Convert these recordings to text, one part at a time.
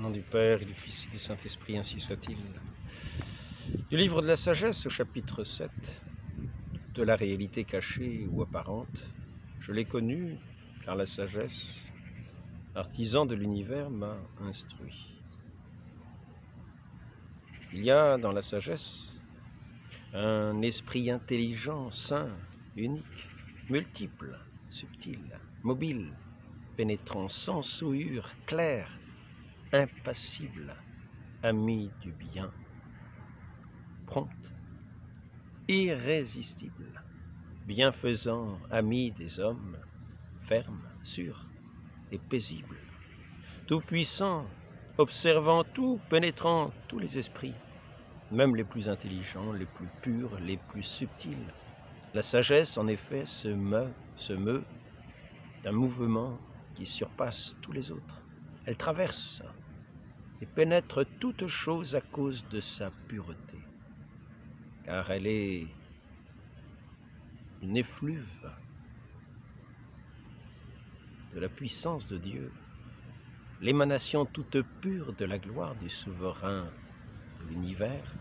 nom du Père, et du Fils et du Saint-Esprit, ainsi soit-il. Du livre de la sagesse, au chapitre 7, de la réalité cachée ou apparente, je l'ai connue, car la sagesse, artisan de l'univers, m'a instruit. Il y a dans la sagesse un esprit intelligent, saint, unique, multiple, subtil, mobile, pénétrant, sans souillure, clair, impassible, ami du bien, prompt, irrésistible, bienfaisant, ami des hommes, ferme, sûr et paisible, tout-puissant, observant tout, pénétrant tous les esprits, même les plus intelligents, les plus purs, les plus subtils. La sagesse, en effet, se meut d'un mouvement qui surpasse tous les autres. Elle traverse et pénètre toute chose à cause de sa pureté, car elle est une effluve de la puissance de Dieu, l'émanation toute pure de la gloire du souverain de l'univers.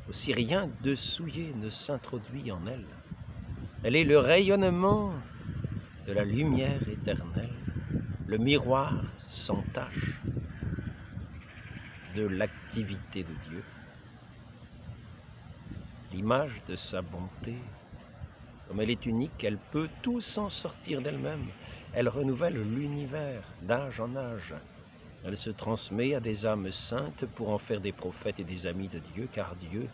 Aussi rien de souillé ne s'introduit en elle. Elle est le rayonnement de la lumière éternelle, le miroir sans tache de l'activité de Dieu, l'image de sa bonté. Comme elle est unique, elle peut tout sans sortir d'elle-même. Elle renouvelle l'univers d'âge en âge. Elle se transmet à des âmes saintes pour en faire des prophètes et des amis de Dieu, car Dieu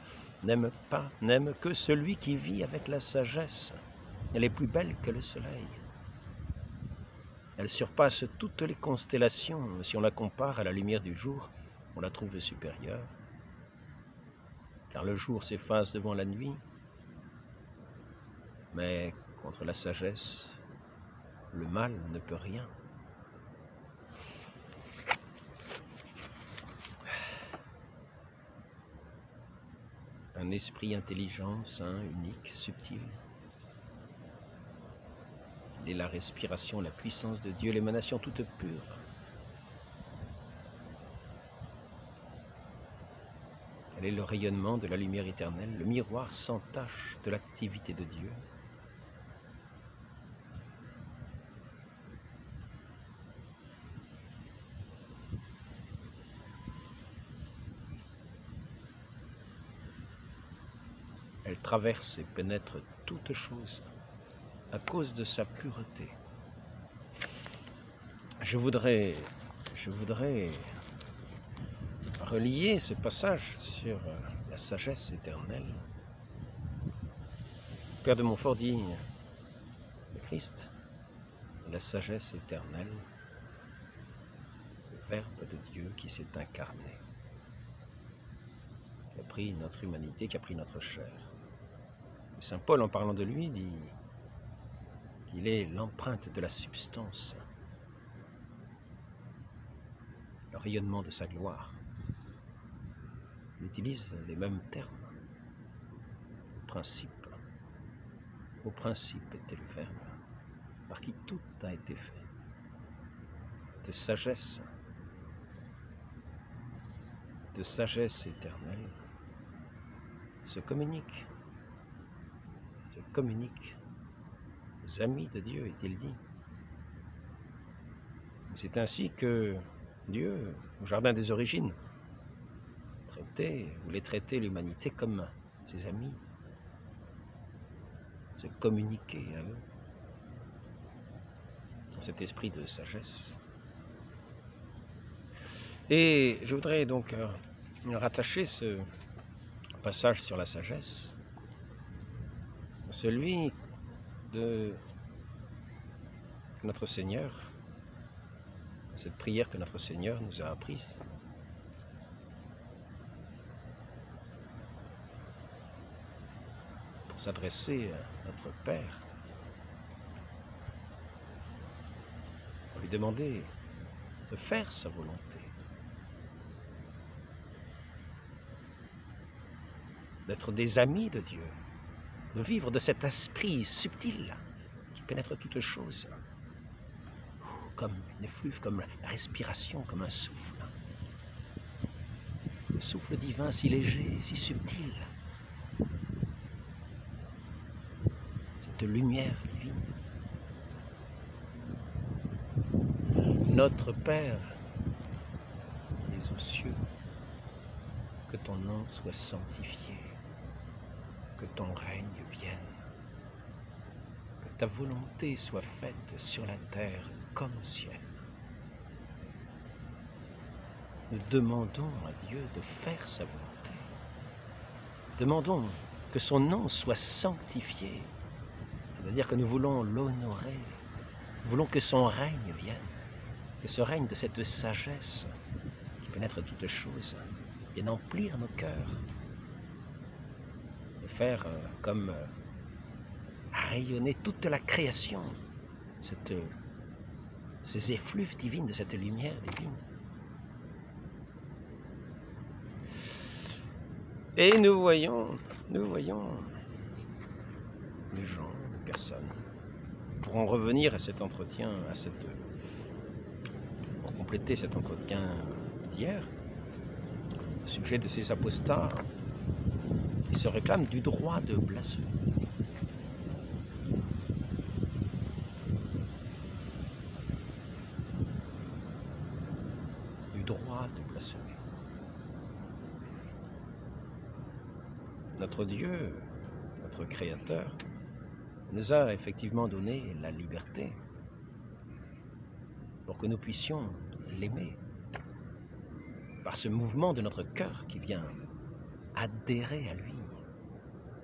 n'aime que celui qui vit avec la sagesse. Elle est plus belle que le soleil. Elle surpasse toutes les constellations. Si on la compare à la lumière du jour, on la trouve supérieure, car le jour s'efface devant la nuit, mais contre la sagesse, le mal ne peut rien. Un esprit intelligent, saint, unique, subtil. Il est la respiration, la puissance de Dieu, l'émanation toute pure. Elle est le rayonnement de la lumière éternelle, le miroir sans tache de l'activité de Dieu. Elle traverse et pénètre toute chose à cause de sa pureté. Je voudrais relier ce passage sur la sagesse éternelle. Le Père de Montfort dit, le Christ, la sagesse éternelle, le Verbe de Dieu qui s'est incarné, qui a pris notre humanité, qui a pris notre chair. Et Saint Paul, en parlant de lui, dit qu'il est l'empreinte de la substance, le rayonnement de sa gloire. Il utilise les mêmes termes. Principe. Au principe était le Verbe, par qui tout a été fait. De sagesse éternelle, se communique aux amis de Dieu, est-il dit. C'est ainsi que Dieu, au jardin des origines, voulait traiter l'humanité comme ses amis, se communiquer à eux, dans cet esprit de sagesse. Et je voudrais donc rattacher ce passage sur la sagesse à celui de notre Seigneur, cette prière que notre Seigneur nous a apprise. Pour s'adresser à notre Père, pour lui demander de faire sa volonté. D'être des amis de Dieu, de vivre de cet esprit subtil qui pénètre toutes choses, comme une effluve, comme la respiration, comme un souffle. souffle divin si léger, si subtil, cette lumière divine. Notre Père, les aux cieux, que ton nom soit sanctifié, que ton règne vienne, que ta volonté soit faite sur la terre comme au ciel. Nous demandons à Dieu de faire sa volonté. Demandons que son nom soit sanctifié, c'est-à-dire que nous voulons l'honorer, nous voulons que son règne vienne, que ce règne de cette sagesse qui pénètre toutes choses vienne emplir nos cœurs et faire comme rayonner toute la création, ces effluves divines de cette lumière divine. Et nous voyons les gens, les personnes. Pour en revenir à cet entretien, pour compléter cet entretien d'hier, au sujet de ces apostats qui se réclament du droit de blasphémer. Du droit de blasphémer. Notre Dieu, notre Créateur, nous a effectivement donné la liberté pour que nous puissions l'aimer par ce mouvement de notre cœur qui vient adhérer à lui,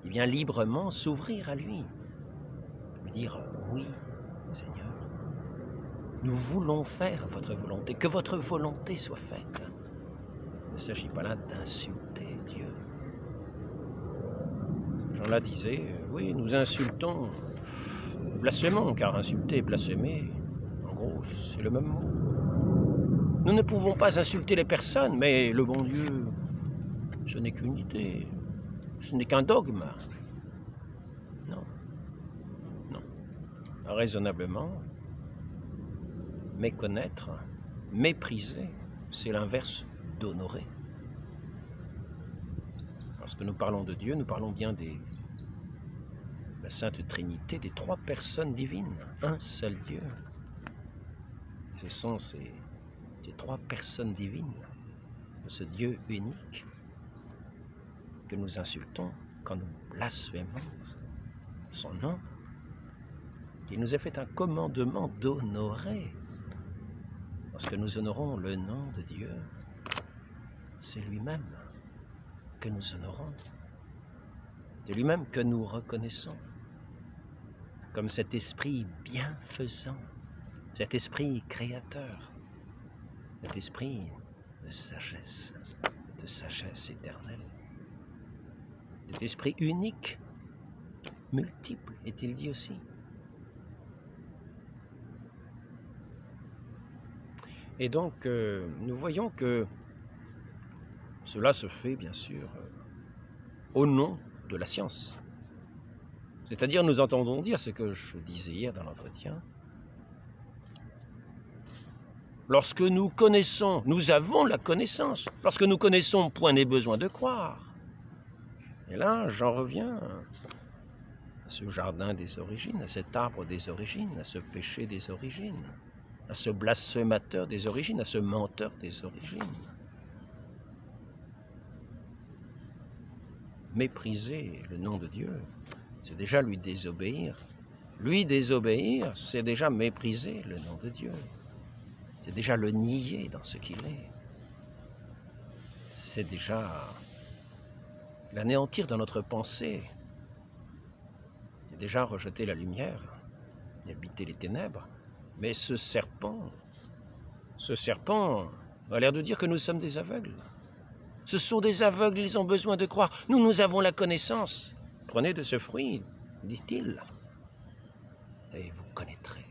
qui vient librement s'ouvrir à lui, lui dire « Oui, Seigneur, nous voulons faire votre volonté, que votre volonté soit faite. » Il ne s'agit pas là d'insulter Dieu. Jean-là disait, oui, nous insultons, blasphémons, car insulter et blasphémer, en gros, c'est le même mot. Nous ne pouvons pas insulter les personnes, mais le bon Dieu, ce n'est qu'une idée, ce n'est qu'un dogme. Non, non. Raisonnablement, méconnaître, mépriser, c'est l'inverse d'honorer. Lorsque nous parlons de Dieu, nous parlons bien de la Sainte Trinité, des trois personnes divines, un seul Dieu. Ce sont ces trois personnes divines de ce Dieu unique que nous insultons quand nous blasphémons son nom. Il nous a fait un commandement d'honorer. Lorsque nous honorons le nom de Dieu, c'est lui-même que nous honorons. C'est lui-même que nous reconnaissons comme cet esprit bienfaisant, cet esprit créateur, cet esprit de sagesse éternelle, cet esprit unique, multiple, est-il dit aussi. Et donc, nous voyons que cela se fait, bien sûr, au nom de la science. C'est-à-dire, nous entendons dire ce que je disais hier dans l'entretien. Lorsque nous connaissons, nous avons la connaissance. Lorsque nous connaissons, point n'est besoin de croire. Et là, j'en reviens à ce jardin des origines, à cet arbre des origines, à ce péché des origines, à ce blasphémateur des origines, à ce menteur des origines. Mépriser le nom de Dieu, c'est déjà lui désobéir. Lui désobéir, c'est déjà mépriser le nom de Dieu. C'est déjà le nier dans ce qu'il est. C'est déjà l'anéantir dans notre pensée. C'est déjà rejeter la lumière et habiter les ténèbres. Mais ce serpent a l'air de dire que nous sommes des aveugles. Ce sont des aveugles, ils ont besoin de croire. Nous avons la connaissance. Prenez de ce fruit, dit-il, et vous connaîtrez.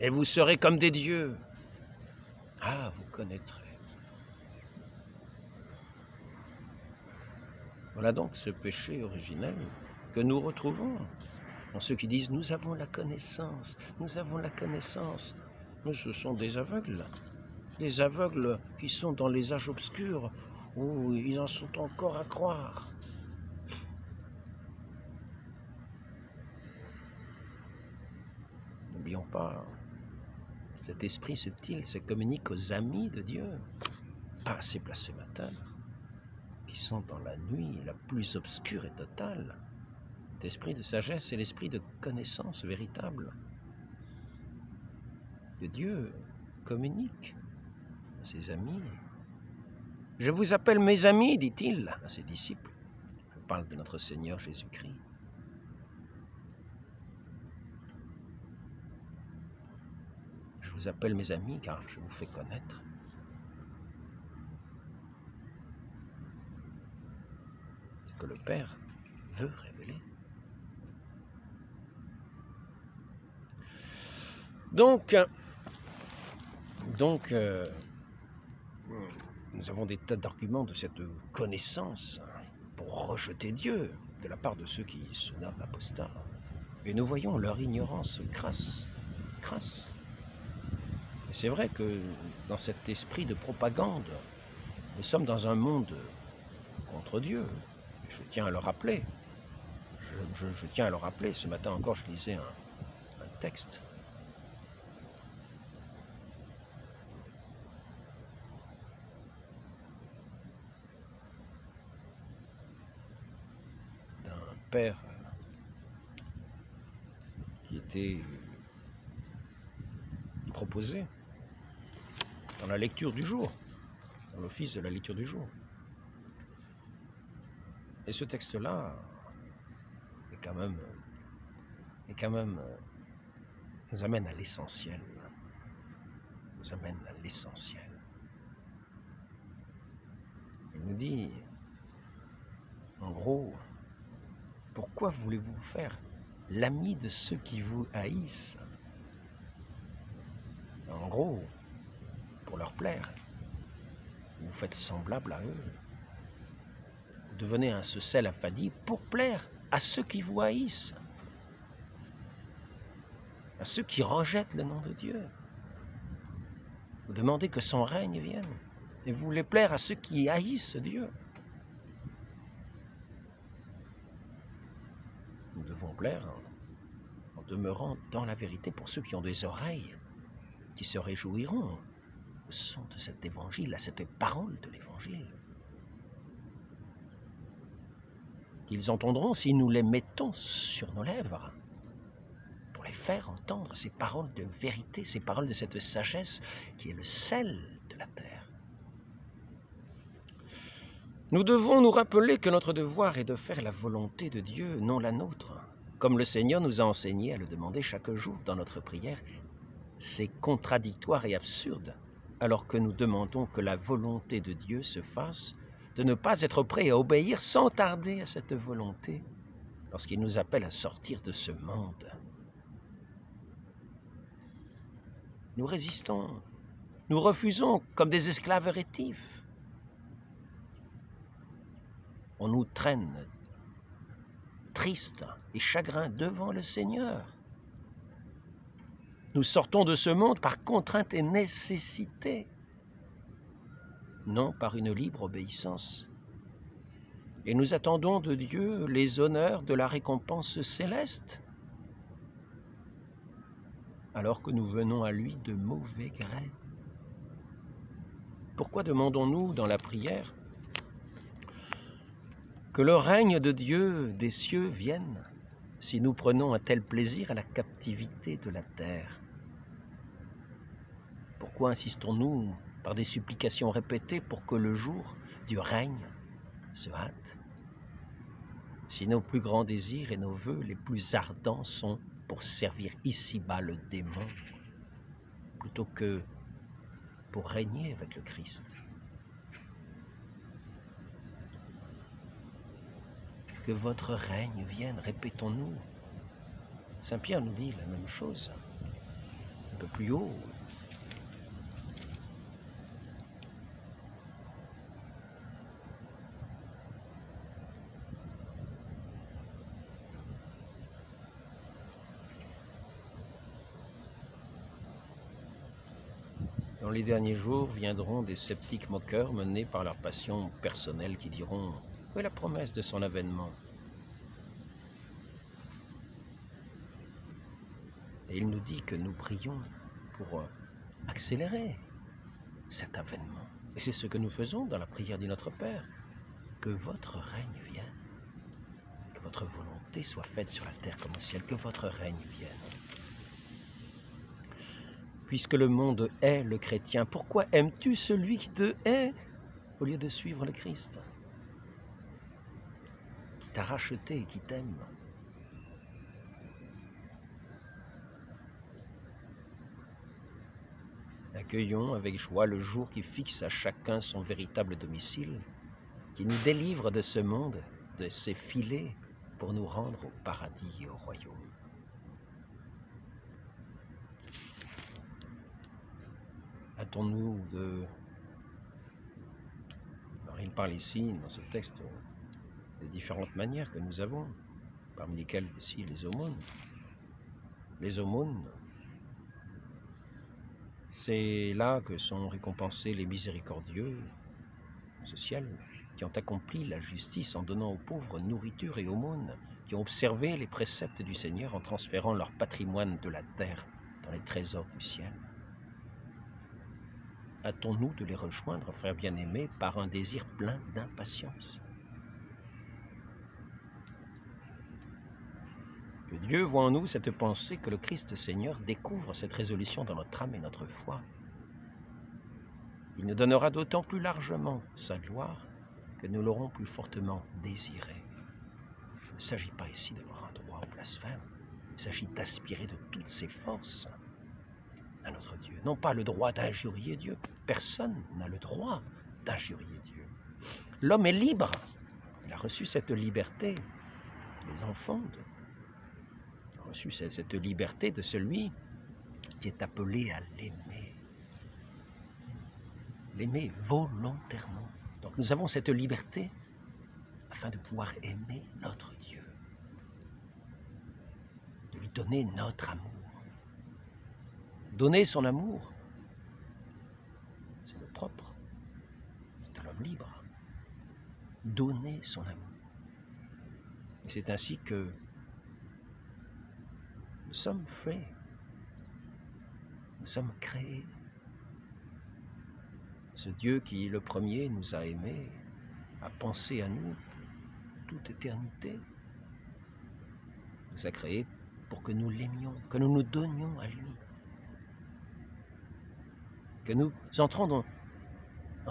Et vous serez comme des dieux. Ah, vous connaîtrez. Voilà donc ce péché originel que nous retrouvons en ceux qui disent « nous avons la connaissance, nous avons la connaissance ». Mais ce sont des aveugles. des aveugles qui sont dans les âges obscurs où ils en sont encore à croire. N'oublions pas, cet esprit subtil se communique aux amis de Dieu, pas à ces blasphémateurs, qui sont dans la nuit la plus obscure et totale. L'esprit de sagesse est l'esprit de connaissance véritable. Que Dieu communique à ses amis. Je vous appelle mes amis, dit-il à ses disciples. Je parle de notre Seigneur Jésus-Christ. Je vous appelle mes amis car je vous fais connaître ce que le Père veut révéler. Donc, nous avons des tas d'arguments de cette connaissance pour rejeter Dieu de la part de ceux qui se nomment apostats. Et nous voyons leur ignorance crasse. Et c'est vrai que dans cet esprit de propagande, nous sommes dans un monde contre Dieu. Je tiens à le rappeler. Je tiens à le rappeler. Ce matin encore, je lisais un texte. D'un père qui était proposé dans la lecture du jour, dans l'office de la lecture du jour. Et ce texte-là est quand même nous amène à l'essentiel. Nous amène à l'essentiel. Il nous dit, en gros, pourquoi voulez-vous faire l'ami de ceux qui vous haïssent? En gros, pour leur plaire, vous faites semblable à eux. Vous devenez un Secel affadi pour plaire à ceux qui vous haïssent, à ceux qui rejettent le nom de Dieu. Vous demandez que son règne vienne, et vous voulez plaire à ceux qui haïssent Dieu. Nous devons plaire en demeurant dans la vérité pour ceux qui ont des oreilles, qui se réjouiront au son de cet évangile, à cette parole de l'évangile. Qu'ils entendront si nous les mettons sur nos lèvres, pour les faire entendre ces paroles de vérité, ces paroles de cette sagesse qui est le sel de la terre. Nous devons nous rappeler que notre devoir est de faire la volonté de Dieu, non la nôtre, comme le Seigneur nous a enseigné à le demander chaque jour dans notre prière. C'est contradictoire et absurde, alors que nous demandons que la volonté de Dieu se fasse, de ne pas être prêt à obéir sans tarder à cette volonté, lorsqu'il nous appelle à sortir de ce monde. Nous résistons, nous refusons comme des esclaves rétifs. On nous traîne, tristes et chagrins, devant le Seigneur. Nous sortons de ce monde par contrainte et nécessité, non par une libre obéissance. Et nous attendons de Dieu les honneurs de la récompense céleste, alors que nous venons à lui de mauvais gré. Pourquoi demandons-nous dans la prière que le règne de Dieu des cieux vienne si nous prenons un tel plaisir à la captivité de la terre? Pourquoi insistons-nous par des supplications répétées pour que le jour du règne se hâte, si nos plus grands désirs et nos vœux les plus ardents sont pour servir ici-bas le démon, plutôt que pour régner avec le Christ? Que votre règne vienne, répétons-nous. Saint Pierre nous dit la même chose, un peu plus haut. Dans les derniers jours viendront des sceptiques moqueurs menés par leur passion personnelle qui diront « Où est la promesse de son avènement ?» Et il nous dit que nous prions pour accélérer cet avènement. Et c'est ce que nous faisons dans la prière du Notre Père. Que votre règne vienne, que votre volonté soit faite sur la terre comme au ciel, que votre règne vienne. Puisque le monde hait le chrétien, pourquoi aimes-tu celui qui te hait au lieu de suivre le Christ, qui t'a racheté et qui t'aime? Accueillons avec joie le jour qui fixe à chacun son véritable domicile, qui nous délivre de ce monde, de ses filets, pour nous rendre au paradis et au royaume. Hâtons-nous de... Alors il parle ici, dans ce texte, des différentes manières que nous avons, parmi lesquelles aussi les aumônes. Les aumônes, c'est là que sont récompensés les miséricordieux dans ce ciel, qui ont accompli la justice en donnant aux pauvres nourriture et aumône, qui ont observé les préceptes du Seigneur en transférant leur patrimoine de la terre dans les trésors du ciel. Hâtons-nous de les rejoindre, frères bien-aimés, par un désir plein d'impatience. Que Dieu voit en nous cette pensée, que le Christ Seigneur découvre cette résolution dans notre âme et notre foi. Il nous donnera d'autant plus largement sa gloire que nous l'aurons plus fortement désiré. Il ne s'agit pas ici d'avoir un droit au blasphème, il s'agit d'aspirer de toutes ses forces à notre Dieu. Non pas le droit d'injurier Dieu, personne n'a le droit d'injurier Dieu. L'homme est libre, il a reçu cette liberté, les enfants ont reçu cette liberté de celui qui est appelé à l'aimer. L'aimer volontairement. Donc nous avons cette liberté afin de pouvoir aimer notre Dieu, de lui donner notre amour. Donner son amour, c'est le propre de l'homme libre. Donner son amour. Et c'est ainsi que nous sommes faits, nous sommes créés. Ce Dieu qui, le premier, nous a aimés, a pensé à nous toute éternité, nous a créés pour que nous l'aimions, que nous nous donnions à lui. Que nous entrons dans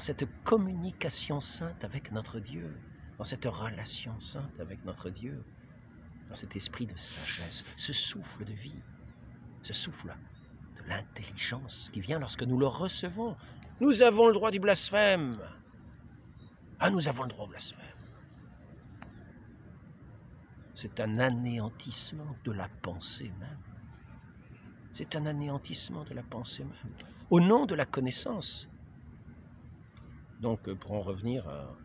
cette communication sainte avec notre Dieu, dans cette relation sainte avec notre Dieu, dans cet esprit de sagesse, ce souffle de vie, ce souffle de l'intelligence qui vient lorsque nous le recevons. Nous avons le droit du blasphème. Ah, nous avons le droit au blasphème. C'est un anéantissement de la pensée même. C'est un anéantissement de la pensée même, au nom de la connaissance. Donc, pour en revenir à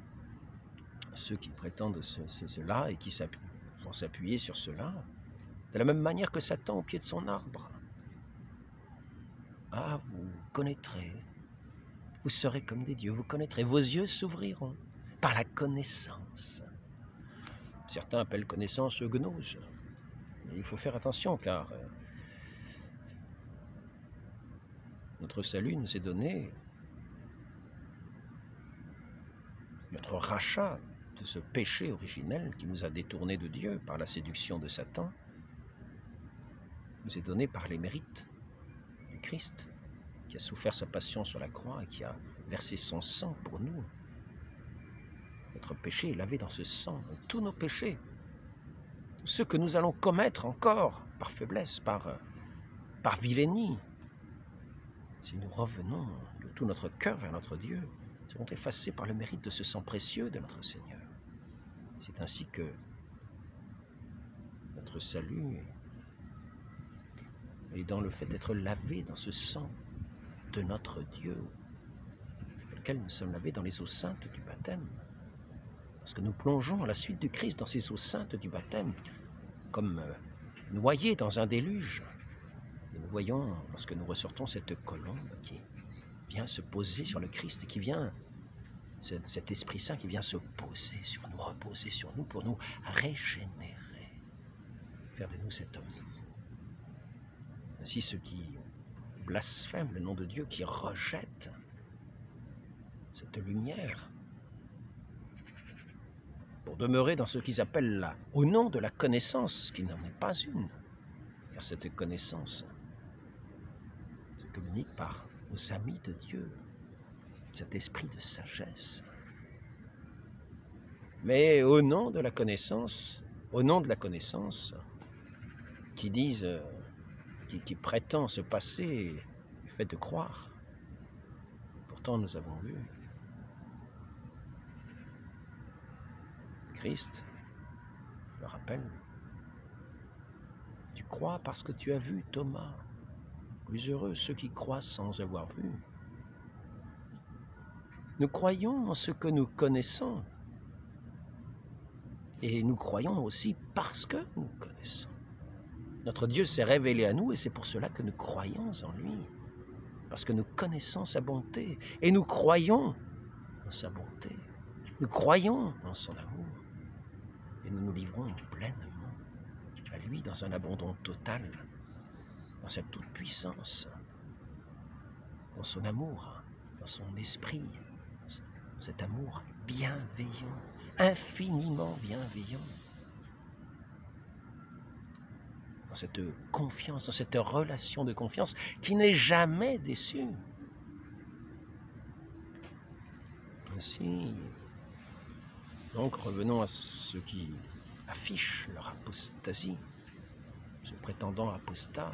ceux qui prétendent cela et qui vont s'appuyer sur cela, de la même manière que Satan au pied de son arbre. Ah, vous connaîtrez, vous serez comme des dieux, vous connaîtrez, vos yeux s'ouvriront par la connaissance. Certains appellent connaissance gnose. Mais il faut faire attention car notre salut nous est donné, notre rachat de ce péché originel qui nous a détournés de Dieu par la séduction de Satan, nous est donné par les mérites du Christ, qui a souffert sa passion sur la croix et qui a versé son sang pour nous. Notre péché est lavé dans ce sang, tous nos péchés, tous ceux que nous allons commettre encore par faiblesse, par vilainie. Si nous revenons de tout notre cœur vers notre Dieu, seront effacés par le mérite de ce sang précieux de notre Seigneur. C'est ainsi que notre salut est dans le fait d'être lavé dans ce sang de notre Dieu, dans lequel nous sommes lavés dans les eaux saintes du baptême. Parce que nous plongeons à la suite du Christ dans ces eaux saintes du baptême, comme noyés dans un déluge. Et nous voyons, lorsque nous ressortons, cette colombe se poser sur le Christ, qui vient, cet Esprit Saint qui vient se poser sur nous, reposer sur nous pour nous régénérer, faire de nous cet homme nouveau. Ainsi, ceux qui blasphèment le nom de Dieu, qui rejettent cette lumière, pour demeurer dans ce qu'ils appellent là, au nom de la connaissance, qui n'en est pas une, car cette connaissance se communique par aux amis de Dieu, cet esprit de sagesse. Mais au nom de la connaissance, qui disent, qui prétend se passer du fait de croire, pourtant nous avons vu Christ, je le rappelle, tu crois parce que tu as vu Thomas. Plus heureux ceux qui croient sans avoir vu. Nous croyons en ce que nous connaissons. Et nous croyons aussi parce que nous connaissons. Notre Dieu s'est révélé à nous et c'est pour cela que nous croyons en lui. Parce que nous connaissons sa bonté et nous croyons en sa bonté. Nous croyons en son amour. Et nous nous livrons pleinement à lui dans un abandon total, dans sa toute-puissance, dans son amour, dans son esprit, cet amour bienveillant, infiniment bienveillant, dans cette confiance, dans cette relation de confiance qui n'est jamais déçue. Ainsi, donc revenons à ceux qui affichent leur apostasie, se prétendant apostats,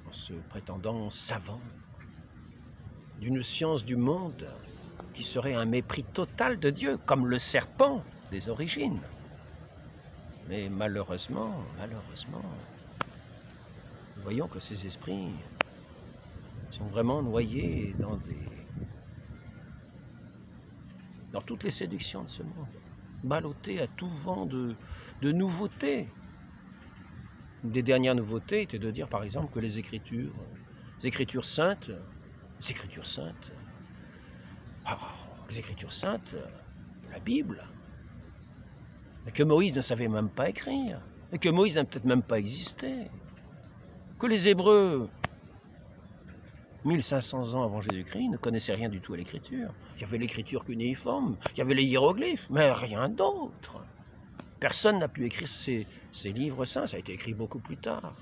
en se prétendant savants, d'une science du monde qui serait un mépris total de Dieu, comme le serpent des origines. Mais malheureusement, nous voyons que ces esprits sont vraiment noyés dans toutes les séductions de ce monde, ballottés à tout vent de nouveautés. Une des dernières nouveautés était de dire par exemple que les Écritures saintes, la Bible, mais que Moïse ne savait même pas écrire, et que Moïse n'a peut-être même pas existé, que les Hébreux, 1500 ans avant Jésus-Christ, ne connaissaient rien du tout à l'écriture. Il y avait l'écriture cunéiforme, il y avait les hiéroglyphes, mais rien d'autre. Personne n'a pu écrire ces livres saints, ça a été écrit beaucoup plus tard.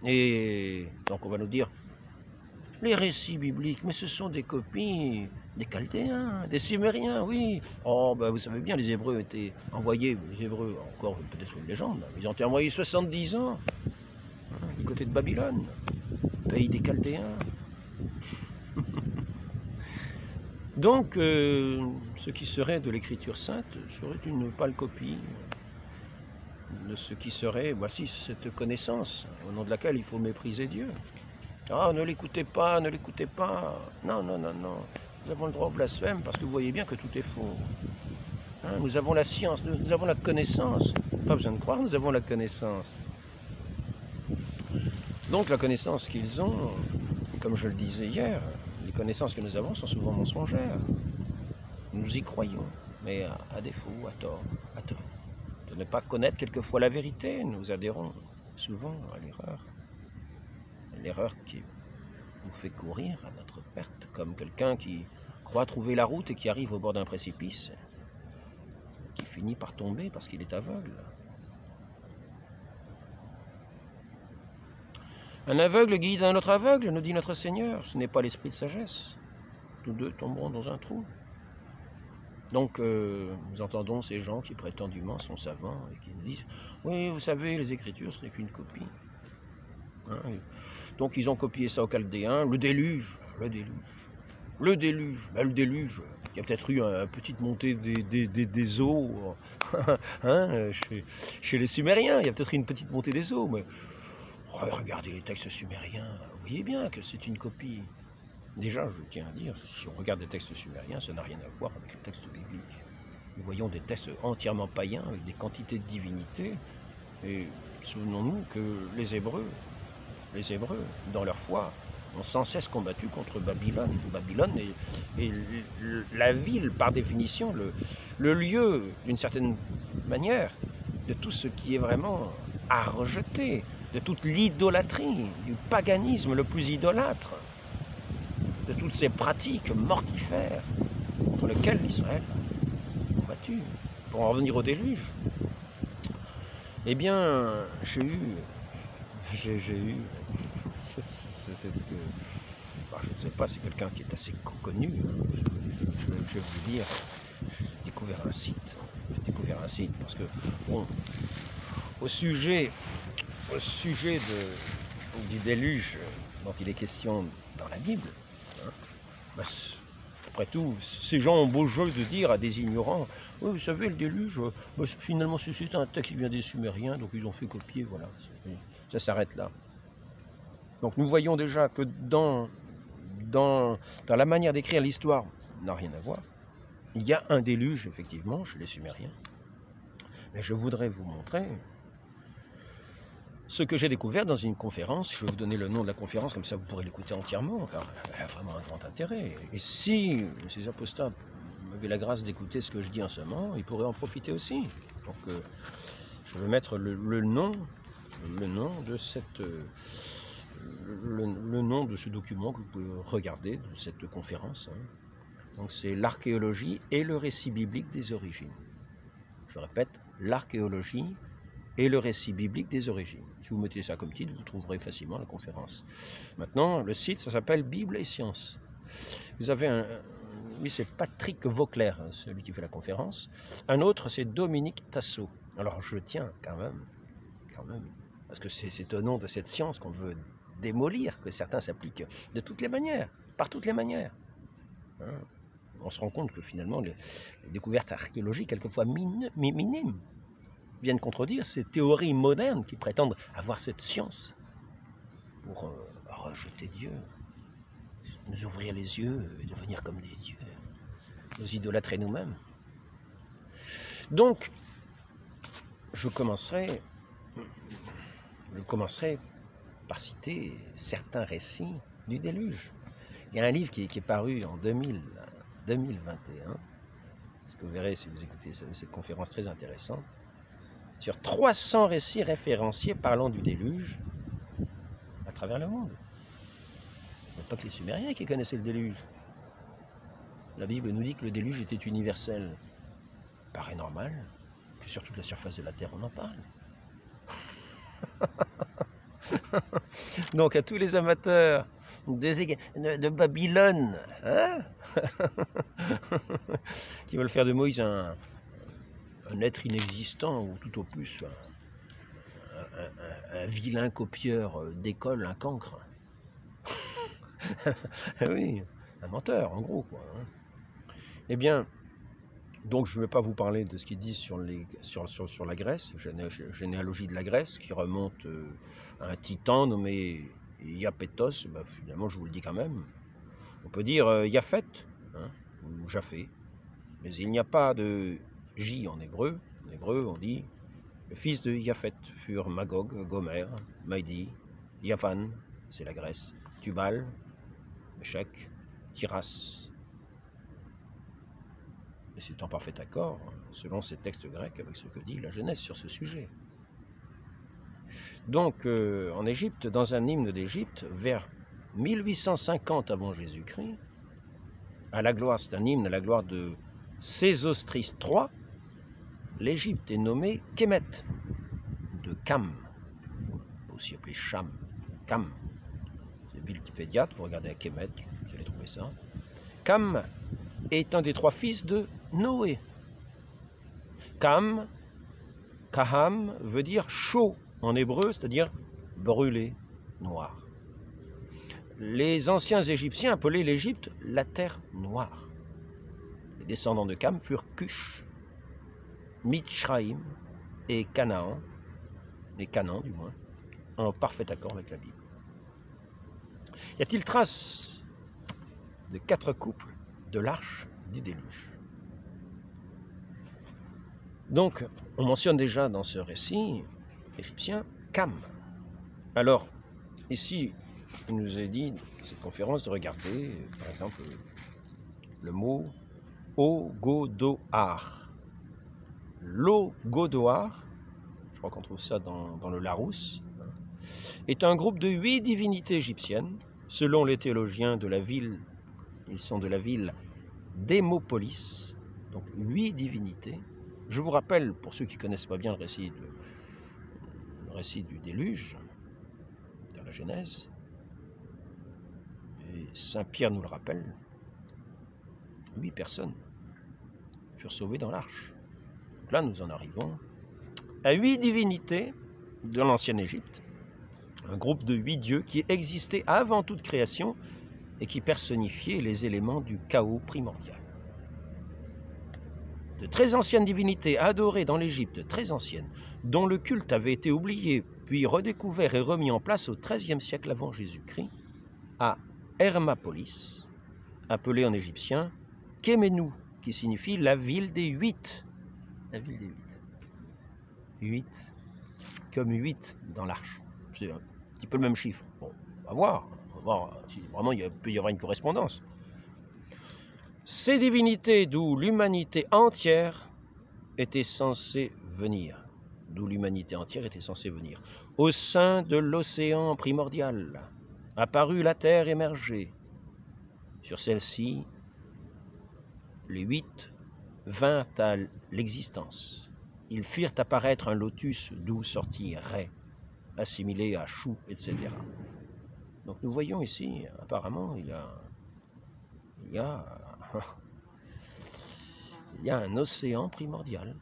Et donc on va nous dire, les récits bibliques, mais ce sont des copies des Chaldéens, des Sumériens, oui. Oh, ben vous savez bien, les Hébreux étaient envoyés, les Hébreux, encore peut-être une légende, ils ont été envoyés 70 ans, du côté de Babylone, pays des Chaldéens. Donc, ce qui serait de l'écriture sainte serait une pâle copie de ce qui serait, voici cette connaissance, au nom de laquelle il faut mépriser Dieu. Ah, ne l'écoutez pas, ne l'écoutez pas. Non, non, non, non. Nous avons le droit au blasphème parce que vous voyez bien que tout est faux. Hein, nous avons la science, nous avons la connaissance. Pas besoin de croire, nous avons la connaissance. Donc la connaissance qu'ils ont, comme je le disais hier, les connaissances que nous avons sont souvent mensongères. Nous y croyons, mais à défaut, à tort, de ne pas connaître quelquefois la vérité, nous adhérons souvent à l'erreur. L'erreur qui nous fait courir à notre perte, comme quelqu'un qui croit trouver la route et qui arrive au bord d'un précipice, qui finit par tomber parce qu'il est aveugle. Un aveugle guide un autre aveugle, nous dit notre Seigneur, ce n'est pas l'esprit de sagesse. Tous deux tomberont dans un trou. Donc, nous entendons ces gens qui prétendument sont savants et qui nous disent « Oui, vous savez, les Écritures, ce n'est qu'une copie. Hein, » Donc, ils ont copié ça aux Chaldéens, le déluge. Ben, le déluge, il y a peut-être eu une petite montée des eaux hein, chez les Sumériens, il y a peut-être eu une petite montée des eaux, mais regardez les textes sumériens, vous voyez bien que c'est une copie. Déjà, je tiens à dire, si on regarde les textes sumériens, ça n'a rien à voir avec les textes bibliques. Nous voyons des textes entièrement païens, avec des quantités de divinités, et souvenons-nous que les Hébreux, dans leur foi, ont sans cesse combattu contre Babylone. Babylone est la ville, par définition, le lieu, d'une certaine manière, de tout ce qui est vraiment à rejeter, de toute l'idolâtrie, du paganisme le plus idolâtre, de toutes ces pratiques mortifères contre lesquelles l'Israël a combattu. Pour en revenir au déluge, eh bien, j'ai eu je ne sais pas, c'est quelqu'un qui est assez connu, je vais vous dire, j'ai découvert un site, parce que, bon, au sujet du déluge dont il est question dans la Bible, hein, bah, après tout, ces gens ont beau jeu de dire à des ignorants, oh, vous savez, le déluge, bah, finalement c'est un texte qui vient des Sumériens, donc ils ont fait copier, voilà, ça s'arrête là. Donc nous voyons déjà que dans la manière d'écrire l'histoire, n'a rien à voir. Il y a un déluge, effectivement, chez les Sumériens. Mais je voudrais vous montrer ce que j'ai découvert dans une conférence. Je vais vous donner le nom de la conférence, comme ça vous pourrez l'écouter entièrement, car elle a vraiment un grand intérêt. Et si ces apostats avaient la grâce d'écouter ce que je dis en ce moment, ils pourraient en profiter aussi. Donc je vais mettre le nom de cette... le nom de ce document que vous pouvez regarder, de cette conférence. Donc c'est l'archéologie et le récit biblique des origines. Je répète, l'archéologie et le récit biblique des origines. Si vous mettez ça comme titre, vous trouverez facilement la conférence. Maintenant, le site, ça s'appelle Bible et Sciences. Vous avez oui, c'est Patrick Vauclair, celui qui fait la conférence. Un autre, c'est Dominique Tassot. Alors je tiens quand même, parce que c'est au nom de cette science qu'on veut démolir, que certains s'appliquent de toutes les manières, par toutes les manières. On se rend compte que finalement les découvertes archéologiques, quelquefois minimes, viennent contredire ces théories modernes qui prétendent avoir cette science pour rejeter Dieu, nous ouvrir les yeux et devenir comme des dieux, nous idolâtrer nous-mêmes. Donc, je commencerai par citer certains récits du déluge. Il y a un livre qui est paru en 2021, ce que vous verrez si vous écoutez cette conférence très intéressante, sur 300 récits référenciés parlant du déluge à travers le monde. Il n'y a pas que les Sumériens qui connaissaient le déluge. La Bible nous dit que le déluge était universel. Il paraît normal que sur toute la surface de la terre on en parle. Donc à tous les amateurs de Babylone, hein, qui veulent faire de Moïse un être inexistant, ou tout au plus un vilain copieur d'école, un cancre. Oui, un menteur, en gros, quoi. Eh bien, donc je ne vais pas vous parler de ce qu'il dit sur la Grèce, généalogie de la Grèce, qui remonte à un titan nommé Iapétos. Ben, finalement, je vous le dis quand même. On peut dire Japhet, hein, ou Japhé, mais il n'y a pas de J en hébreu. En hébreu, on dit le fils de Japhet furent Magog, Gomer, Maïdi, Yavan, c'est la Grèce, Tubal, Méchec, Tiras. Et c'est en parfait accord, selon ces textes grecs, avec ce que dit la Genèse sur ce sujet. Donc, en Égypte, dans un hymne d'Égypte, vers 1850 avant Jésus-Christ, à la gloire, c'est un hymne à la gloire de Sésostris III, l'Égypte est nommée Kémet, de Kham, aussi appelé Cham, Kham. C'est Wikipédia, vous regardez à Kémet, vous allez trouver ça. Kham est un des 3 fils de Noé. Kham, Kaham, veut dire chaud en hébreu, c'est-à-dire brûlé, noir. Les anciens Égyptiens appelaient l'Égypte la terre noire. Les descendants de Kham furent Cush, Mitzraïm et Canaan, les Canaan du moins, en parfait accord avec la Bible. Y a-t-il trace de 4 couples de l'arche du déluge? Donc, on mentionne déjà dans ce récit égyptien Kham. Alors, ici, il nous est dit, dans cette conférence, de regarder, par exemple, le mot Ogodoar. L'Ogodoar, je crois qu'on trouve ça dans le Larousse, est un groupe de 8 divinités égyptiennes, selon les théologiens de la ville. Ils sont de la ville d'Hémopolis, donc 8 divinités. Je vous rappelle, pour ceux qui ne connaissent pas bien le récit du déluge, dans la Genèse, et Saint Pierre nous le rappelle, 8 personnes furent sauvées dans l'arche. Donc là, nous en arrivons à 8 divinités de l'ancienne Égypte, un groupe de 8 dieux qui existaient avant toute création et qui personnifiaient les éléments du chaos primordial. De très anciennes divinités adorées dans l'Égypte, très anciennes, dont le culte avait été oublié, puis redécouvert et remis en place au XIIIe siècle avant Jésus-Christ, à Hermopolis, appelée en égyptien Kéménou, qui signifie la ville des 8. La ville des 8. 8, comme 8 dans l'arche. C'est un petit peu le même chiffre. Bon, on va voir si vraiment il peut y avoir une correspondance. Ces divinités d'où l'humanité entière était censée venir. D'où l'humanité entière était censée venir. Au sein de l'océan primordial, apparut la terre émergée. Sur celle-ci, les 8 vinrent à l'existence. Ils firent apparaître un lotus d'où sortit Ré, assimilé à Chou, etc. Donc nous voyons ici, apparemment, il y a un océan primordial.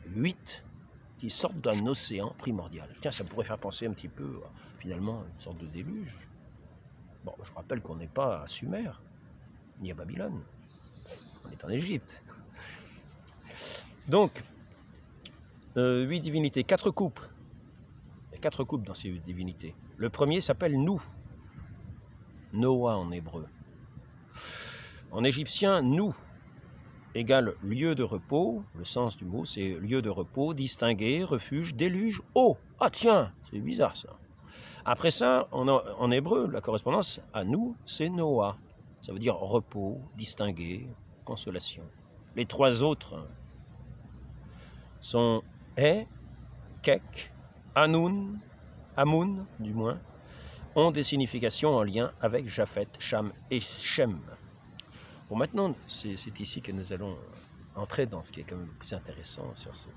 8 qui sortent d'un océan primordial. Tiens, ça pourrait faire penser un petit peu, finalement, à une sorte de déluge. Bon, je rappelle qu'on n'est pas à Sumer, ni à Babylone. On est en Égypte. Donc, 8 divinités, 4 couples. Il y a 4 couples dans ces 8 divinités. Le premier s'appelle Nou. Noah en hébreu. En égyptien, Nou égale lieu de repos. Le sens du mot, c'est lieu de repos, distingué, refuge, déluge, eau. Ah tiens, c'est bizarre ça. Après ça, en hébreu, la correspondance à nous, c'est Noah. Ça veut dire repos, distingué, consolation. Les 3 autres sont Kek, Hanoun, Amoun du moins, ont des significations en lien avec Japhet, Cham et Shem. Bon, maintenant, c'est ici que nous allons entrer dans ce qui est quand même le plus intéressant sur cette...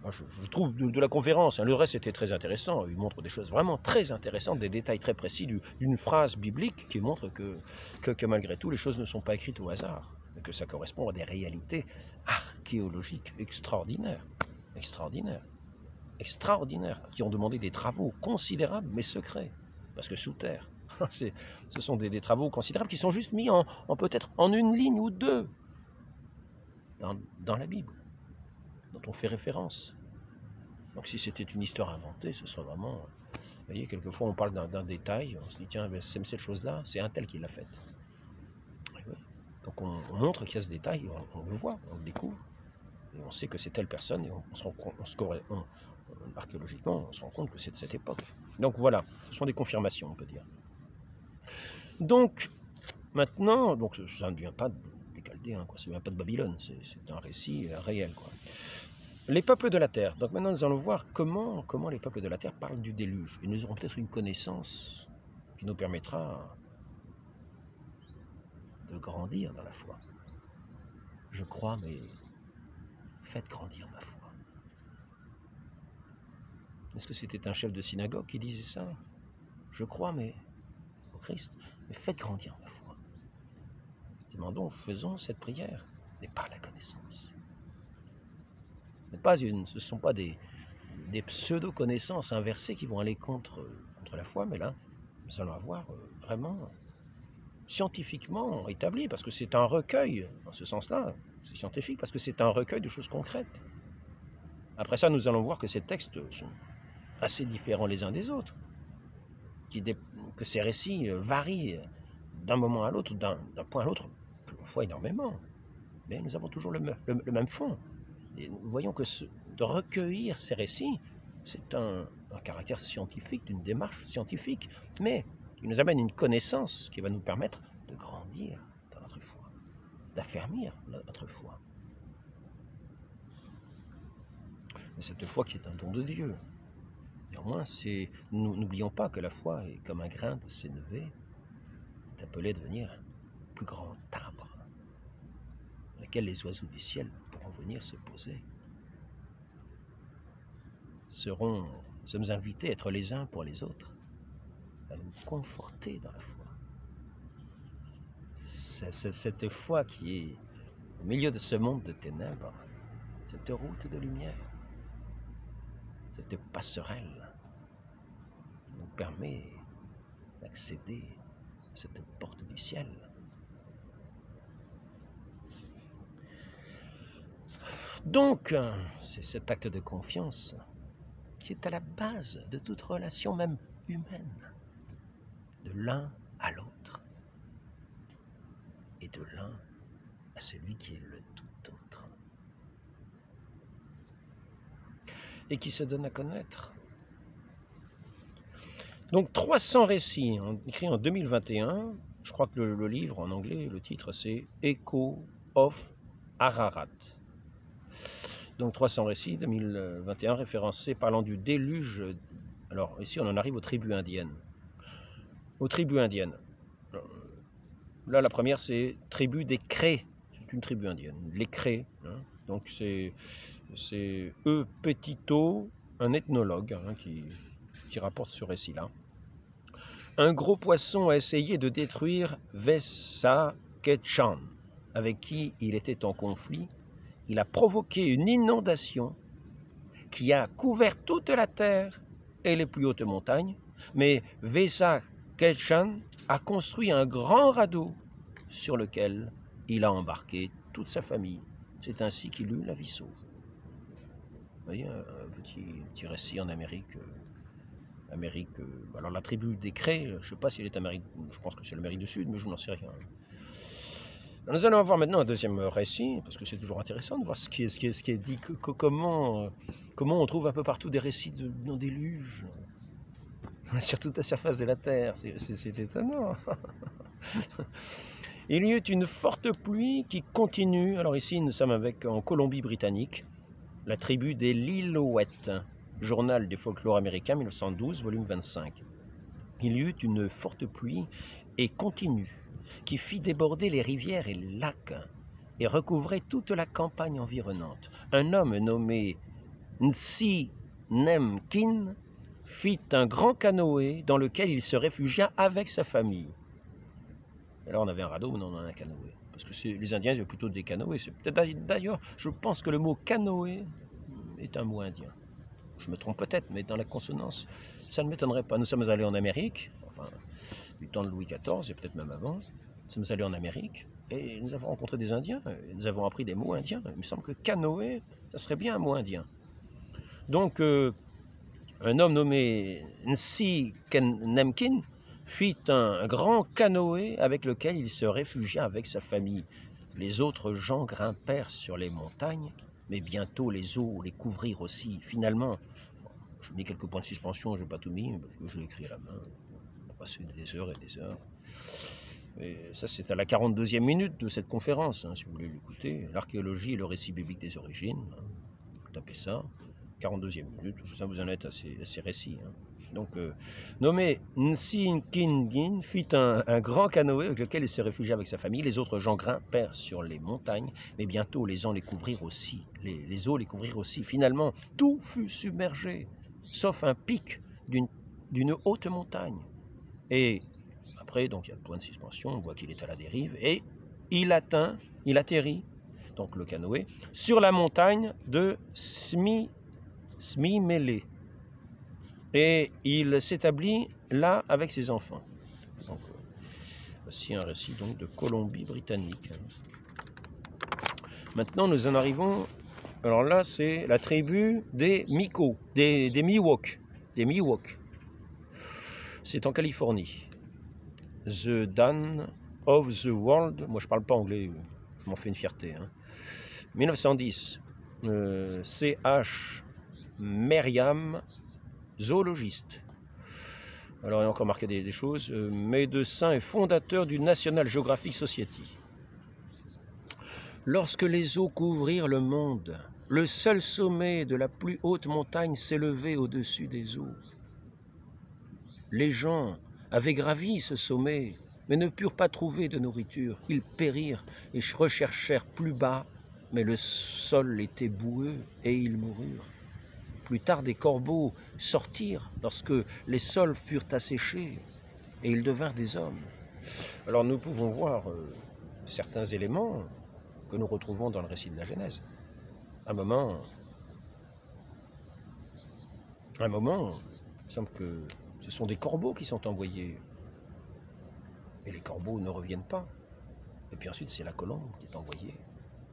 Moi, je trouve de la conférence, le reste était très intéressant, il montre des choses vraiment très intéressantes, des détails très précis d'une phrase biblique qui montre que malgré tout, les choses ne sont pas écrites au hasard, mais que ça correspond à des réalités archéologiques extraordinaires, qui ont demandé des travaux considérables mais secrets, parce que sous terre, ce sont des travaux considérables qui sont juste mis en peut-être en une ligne ou 2 dans la Bible, dont on fait référence. Donc si c'était une histoire inventée, ce serait vraiment... Vous voyez, quelquefois on parle d'un détail, on se dit tiens, cette chose-là, c'est un tel qui l'a faite. Oui. Donc on montre qu'il y a ce détail, on le voit, on le découvre, et on sait que c'est telle personne, et archéologiquement, on se rend compte que c'est de cette époque. Donc voilà, ce sont des confirmations, on peut dire. Donc, maintenant, ça ne vient pas des Chaldéens, ça ne vient pas de Babylone, c'est un récit réel, quoi. Les peuples de la terre. Donc maintenant, nous allons voir comment les peuples de la terre parlent du déluge. Et nous aurons peut-être une connaissance qui nous permettra de grandir dans la foi. Je crois, mais faites grandir ma foi. Est-ce que c'était un chef de synagogue qui disait ça? Je crois, mais au Christ, mais faites grandir ma foi. Demandons, faisons cette prière, mais par la connaissance. Ce ne sont pas des pseudo-connaissances inversées qui vont aller contre la foi, mais là, nous allons avoir vraiment scientifiquement établi, parce que c'est un recueil, dans ce sens-là, c'est scientifique, parce que c'est un recueil de choses concrètes. Après ça, nous allons voir que ces textes sont assez différents les uns des autres, que ces récits varient d'un moment à l'autre, d'un point à l'autre, parfois énormément, mais nous avons toujours le même fond. Et nous voyons que de recueillir ces récits c'est un caractère scientifique, d'une démarche scientifique, mais qui nous amène une connaissance qui va nous permettre de grandir dans notre foi, d'affermir notre foi. Et cette foi qui est un don de Dieu. Néanmoins, n'oublions pas que la foi est comme un grain de sénévé, est appelé à devenir un plus grand arbre, dans lequel les oiseaux du ciel pourront venir se poser. Nous sommes invités à être les uns pour les autres, à nous conforter dans la foi. C'est cette foi qui est au milieu de ce monde de ténèbres, cette route de lumière, cette passerelle qui nous permet d'accéder à cette porte du ciel. Donc, c'est cet acte de confiance qui est à la base de toute relation, même humaine, de l'un à l'autre, et de l'un à celui qui est le tout autre, et qui se donne à connaître. Donc 300 récits, écrits en 2021, je crois que le livre en anglais, le titre c'est Echo of Ararat. Donc 300 récits, 2021, référencés parlant du déluge. Alors ici on en arrive aux tribus indiennes. Aux tribus indiennes. Là la première c'est tribu des Crés, c'est une tribu indienne, les Crés. Hein. Donc c'est Petito, un ethnologue qui rapporte ce récit-là. Un gros poisson a essayé de détruire Vesa Ketchan, avec qui il était en conflit. Il a provoqué une inondation qui a couvert toute la terre et les plus hautes montagnes, mais Vesa Ketchan a construit un grand radeau sur lequel il a embarqué toute sa famille. C'est ainsi qu'il eut la vie sauve. Vous voyez, un petit récit en Amérique. Alors la tribu des Crés, je ne sais pas si elle est Amérique, je pense que c'est l'Amérique du Sud, mais je n'en sais rien. Alors nous allons voir maintenant un deuxième récit, parce que c'est toujours intéressant de voir ce qui est dit, comment on trouve un peu partout des récits d'un déluge, sur toute la surface de la terre, c'est étonnant. Il y eut une forte pluie qui continue, alors ici nous sommes en Colombie-Britannique, la tribu des Lillooets, Journal des folklores américains, 1912, volume 25. Il y eut une forte pluie et continue qui fit déborder les rivières et les lacs et recouvrait toute la campagne environnante. Un homme nommé Nsi Nemkin fit un grand canoë dans lequel il se réfugia avec sa famille. Alors on avait un radeau, mais on a un canoë. Parce que les Indiens ils avaient plutôt des canoës. D'ailleurs, je pense que le mot canoë est un mot indien. Je me trompe peut-être, mais dans la consonance, ça ne m'étonnerait pas. Nous sommes allés en Amérique, enfin, du temps de Louis XIV, et peut-être même avant. Nous sommes allés en Amérique, et nous avons rencontré des Indiens, et nous avons appris des mots indiens. Il me semble que canoë, ça serait bien un mot indien. Donc, un homme nommé Nsi Nemkin fit un grand canoë avec lequel il se réfugia avec sa famille. Les autres gens grimpèrent sur les montagnes, mais bientôt les eaux les couvrirent aussi. Finalement, je mets quelques points de suspension, je n'ai pas tout mis, parce que je l'ai écrit à la main. On a passé des heures et des heures. Et ça, c'est à la 42e minute de cette conférence, si vous voulez l'écouter. L'archéologie et le récit biblique des origines. Vous tapez ça, 42e minute, ça vous en êtes à ces récits. Donc, nommé Nsi-Kin-Gin fit un grand canoë avec lequel il se réfugia avec sa famille. Les autres gens grimpèrent sur les montagnes, mais bientôt les eaux les couvrirent aussi. Les eaux les couvrirent aussi. Finalement, tout fut submergé, sauf un pic d'une haute montagne. Et après, donc il y a le point de suspension, on voit qu'il est à la dérive, et il atterrit, donc le canoë, sur la montagne de Smimele. Et il s'établit là avec ses enfants. Donc, voici un récit donc, de Colombie-Britannique. Maintenant, nous en arrivons. Alors là, c'est la tribu des Miko, des Miwok. Des Miwok. C'est en Californie. The Dan of the World. Moi, je ne parle pas anglais. Je m'en fais une fierté. 1910. CH Merriam, zoologiste. Alors, il a encore marqué des choses. Médecin et fondateur du National Geographic Society. Lorsque les eaux couvrirent le monde, le seul sommet de la plus haute montagne s'élevait au-dessus des eaux. Les gens avaient gravi ce sommet, mais ne purent pas trouver de nourriture. Ils périrent et recherchèrent plus bas, mais le sol était boueux et ils moururent. Plus tard, des corbeaux sortirent lorsque les sols furent asséchés et ils devinrent des hommes. Alors nous pouvons voir certains éléments que nous retrouvons dans le récit de la Genèse. Un moment, il me semble que ce sont des corbeaux qui sont envoyés. Et les corbeaux ne reviennent pas. Et puis ensuite, c'est la colombe qui est envoyée.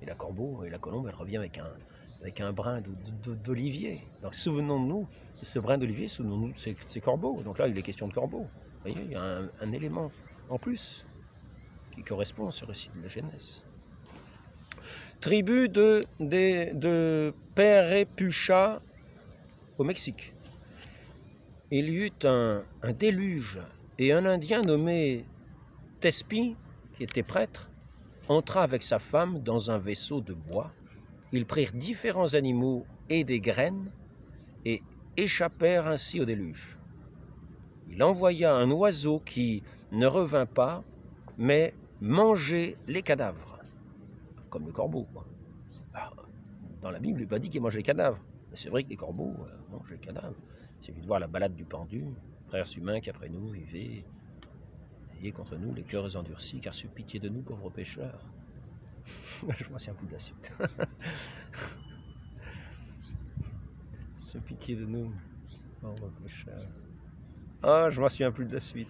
Et la colombe, elle revient avec un brin d'olivier. Donc souvenons-nous de ce brin d'olivier, souvenons-nous de ces corbeaux. Donc là, il est question de corbeaux. Vous voyez, il y a un élément en plus qui correspond à ce récit de la Genèse. Tribu de Perepucha au Mexique. Il y eut un déluge et un Indien nommé Tespi, qui était prêtre, entra avec sa femme dans un vaisseau de bois. Ils prirent différents animaux et des graines et échappèrent ainsi au déluge. Il envoya un oiseau qui ne revint pas, mais mangeait les cadavres, comme le corbeau. Alors, dans la Bible, il n'est pas dit qu'il mangeait les cadavres. Mais c'est vrai que les corbeaux mangent les cadavres. Il suffit de voir la balade du pendu. Frères humains qu'après nous, vivez, ayez contre nous les cœurs endurcis, car sur pitié de nous, pauvres pécheurs. Je m'en souviens plus de la suite. Sur pitié de nous, pauvres pécheurs. Ah, je m'en souviens plus de la suite.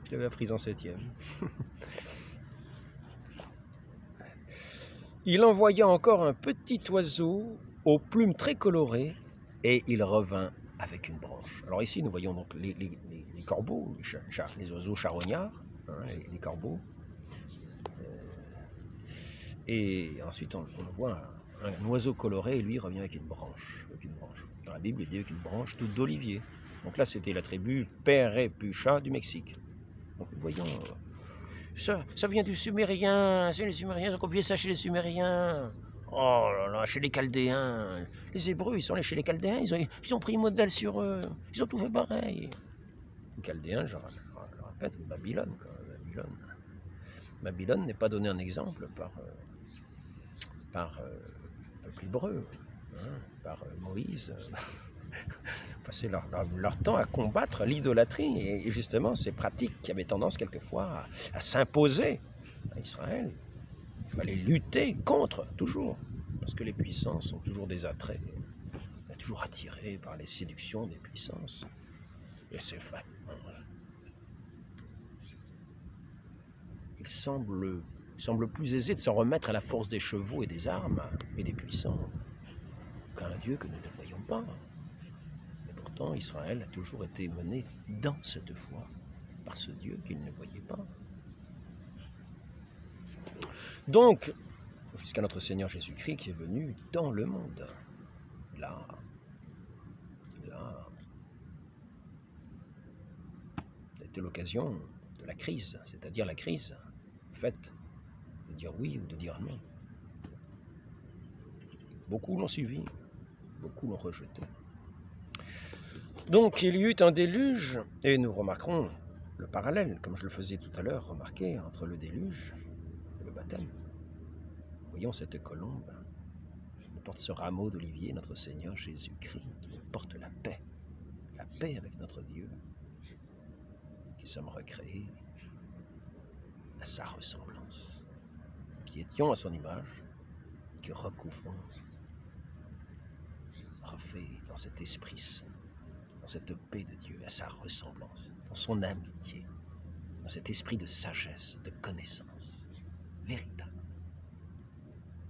Je l'avais apprise en 7e. Il envoya encore un petit oiseau aux plumes très colorées et il revint avec une branche. Alors ici, nous voyons donc les corbeaux, les oiseaux charognards, hein, les corbeaux. Et ensuite, on voit un oiseau coloré et lui revient avec une branche. Dans la Bible, il dit avec une branche toute d'olivier. Donc là, c'était la tribu Perepucha du Mexique. Donc nous voyons... Ça vient du Sumérien, c'est les Sumériens, ils ont copié ça chez les Sumériens. Oh là là, chez les Chaldéens. Les Hébreux, ils sont allés chez les Chaldéens, ils ont pris modèle sur eux. Ils ont tout fait pareil. Les Chaldéens, je répète, Babylone. Babylone n'est pas donné un exemple par le peuple hébreu, hein, par Moïse. Passer leur temps à combattre l'idolâtrie et justement ces pratiques qui avaient tendance quelquefois à s'imposer à Israël. Il fallait lutter contre, toujours, parce que les puissances sont toujours des attraits. On est toujours attiré par les séductions des puissances. Et c'est fait. Il semble plus aisé de s'en remettre à la force des chevaux et des armes et des puissants qu'à un Dieu que nous ne voyons pas. Israël a toujours été mené dans cette foi par ce Dieu qu'il ne voyait pas. Donc, jusqu'à notre Seigneur Jésus-Christ qui est venu dans le monde. Là, c'était l'occasion de la crise, c'est-à-dire la crise faite de dire oui ou de dire non. Beaucoup l'ont suivi, beaucoup l'ont rejeté. Donc il y eut un déluge, et nous remarquerons le parallèle, comme je le faisais tout à l'heure, remarquer entre le déluge et le baptême. Voyons cette colombe, qui porte ce rameau d'olivier, notre Seigneur Jésus-Christ, qui porte la paix avec notre Dieu, qui sommes recréés à sa ressemblance, qui étions à son image, qui recouvrons, refait dans cet esprit saint, dans cette paix de Dieu, à sa ressemblance, dans son amitié, dans cet esprit de sagesse, de connaissance véritable.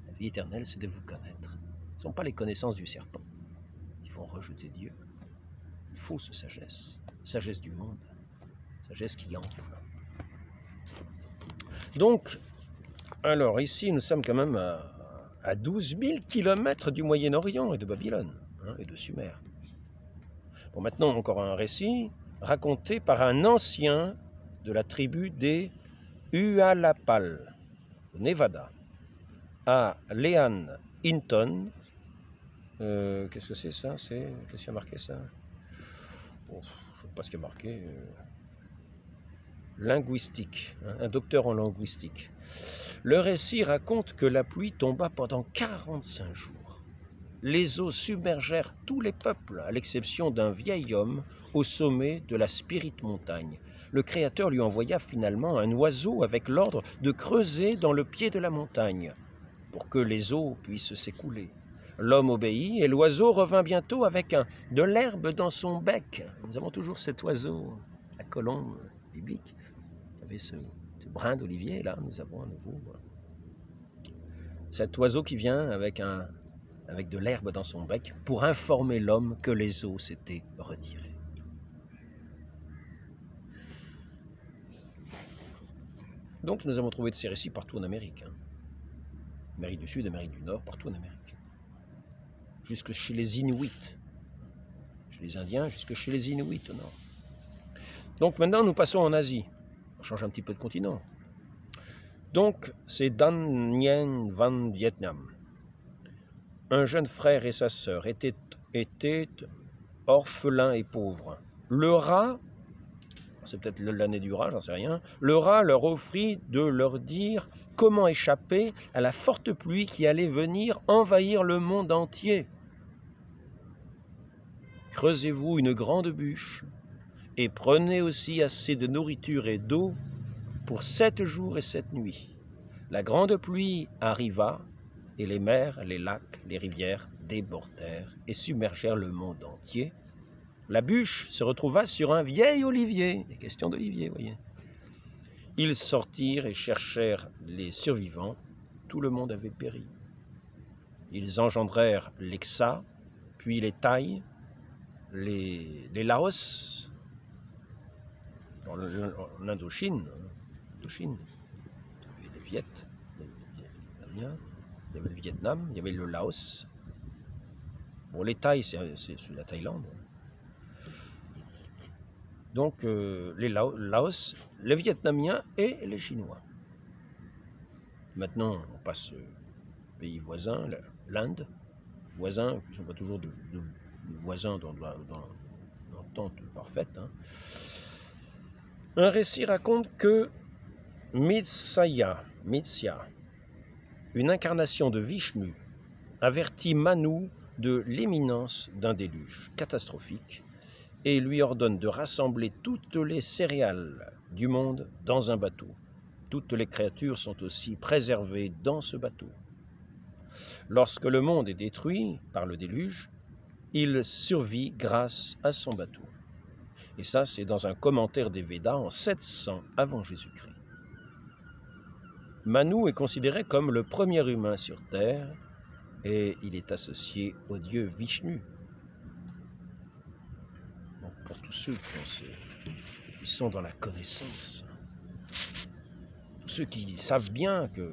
La vie éternelle, c'est de vous connaître. Ce ne sont pas les connaissances du serpent qui vont rejeter Dieu. Une fausse sagesse, sagesse du monde, sagesse qui enfle. Donc, alors ici, nous sommes quand même à 12 000 kilomètres du Moyen-Orient et de Babylone. hein, et de Sumer. Bon, maintenant, encore un récit raconté par un ancien de la tribu des Ualapal, au Nevada, à Leanne Hinton. Qu'est-ce que c'est ça? Qu'est-ce qu'il y a marqué ça? Bon, je ne sais pas ce qu'il y a marqué. Linguistique, hein, un docteur en linguistique. Le récit raconte que la pluie tomba pendant 45 jours. Les eaux submergèrent tous les peuples, à l'exception d'un vieil homme au sommet de la Spirit Montagne. Le Créateur lui envoya finalement un oiseau avec l'ordre de creuser dans le pied de la montagne pour que les eaux puissent s'écouler. L'homme obéit et l'oiseau revint bientôt avec de l'herbe dans son bec. Nous avons toujours cet oiseau, la colombe biblique. Vous savez, ce brin d'olivier, là, nous avons à nouveau cet oiseau qui vient avec de l'herbe dans son bec pour informer l'homme que les eaux s'étaient retirées. Donc nous avons trouvé de ces récits partout en Amérique. Amérique du Sud, Amérique du Nord, partout en Amérique. Jusque chez les Inuits. Chez les Indiens, jusque chez les Inuits au nord. Donc maintenant nous passons en Asie. On change un petit peu de continent. Donc c'est Dan Nguyen Van Vietnam. Un jeune frère et sa sœur étaient orphelins et pauvres. Le rat, c'est peut-être l'année du rat, j'en sais rien, le rat leur offrit de leur dire comment échapper à la forte pluie qui allait venir envahir le monde entier. Creusez-vous une grande bûche et prenez aussi assez de nourriture et d'eau pour 7 jours et 7 nuits. La grande pluie arriva et les mers, les lacs, les rivières débordèrent et submergèrent le monde entier. La bûche se retrouva sur un vieil olivier. Des questions d'olivier, vous voyez. Ils sortirent et cherchèrent les survivants. Tout le monde avait péri. Ils engendrèrent les Xa, puis les Thaïs, les Laos, en Indochine, il y avait les Viet, les Vietnamiens, il y avait le Vietnam, il y avait le Laos. Bon, les Thaïs, c'est la Thaïlande. Donc, les Laos, les Vietnamiens et les Chinois. Maintenant, on passe au pays voisin, l'Inde. Voisins, qui ne sont pas toujours de voisins dans l'entente parfaite. Hein. Un récit raconte que Mitsya, une incarnation de Vishnu, avertit Manu de l'imminence d'un déluge catastrophique et lui ordonne de rassembler toutes les céréales du monde dans un bateau. Toutes les créatures sont aussi préservées dans ce bateau. Lorsque le monde est détruit par le déluge, il survit grâce à son bateau. Et ça, c'est dans un commentaire des Védas en 700 avant Jésus-Christ. Manu est considéré comme le premier humain sur Terre et il est associé au dieu Vishnu. Donc pour tous ceux qui sont dans la connaissance, tous ceux qui savent bien qu'il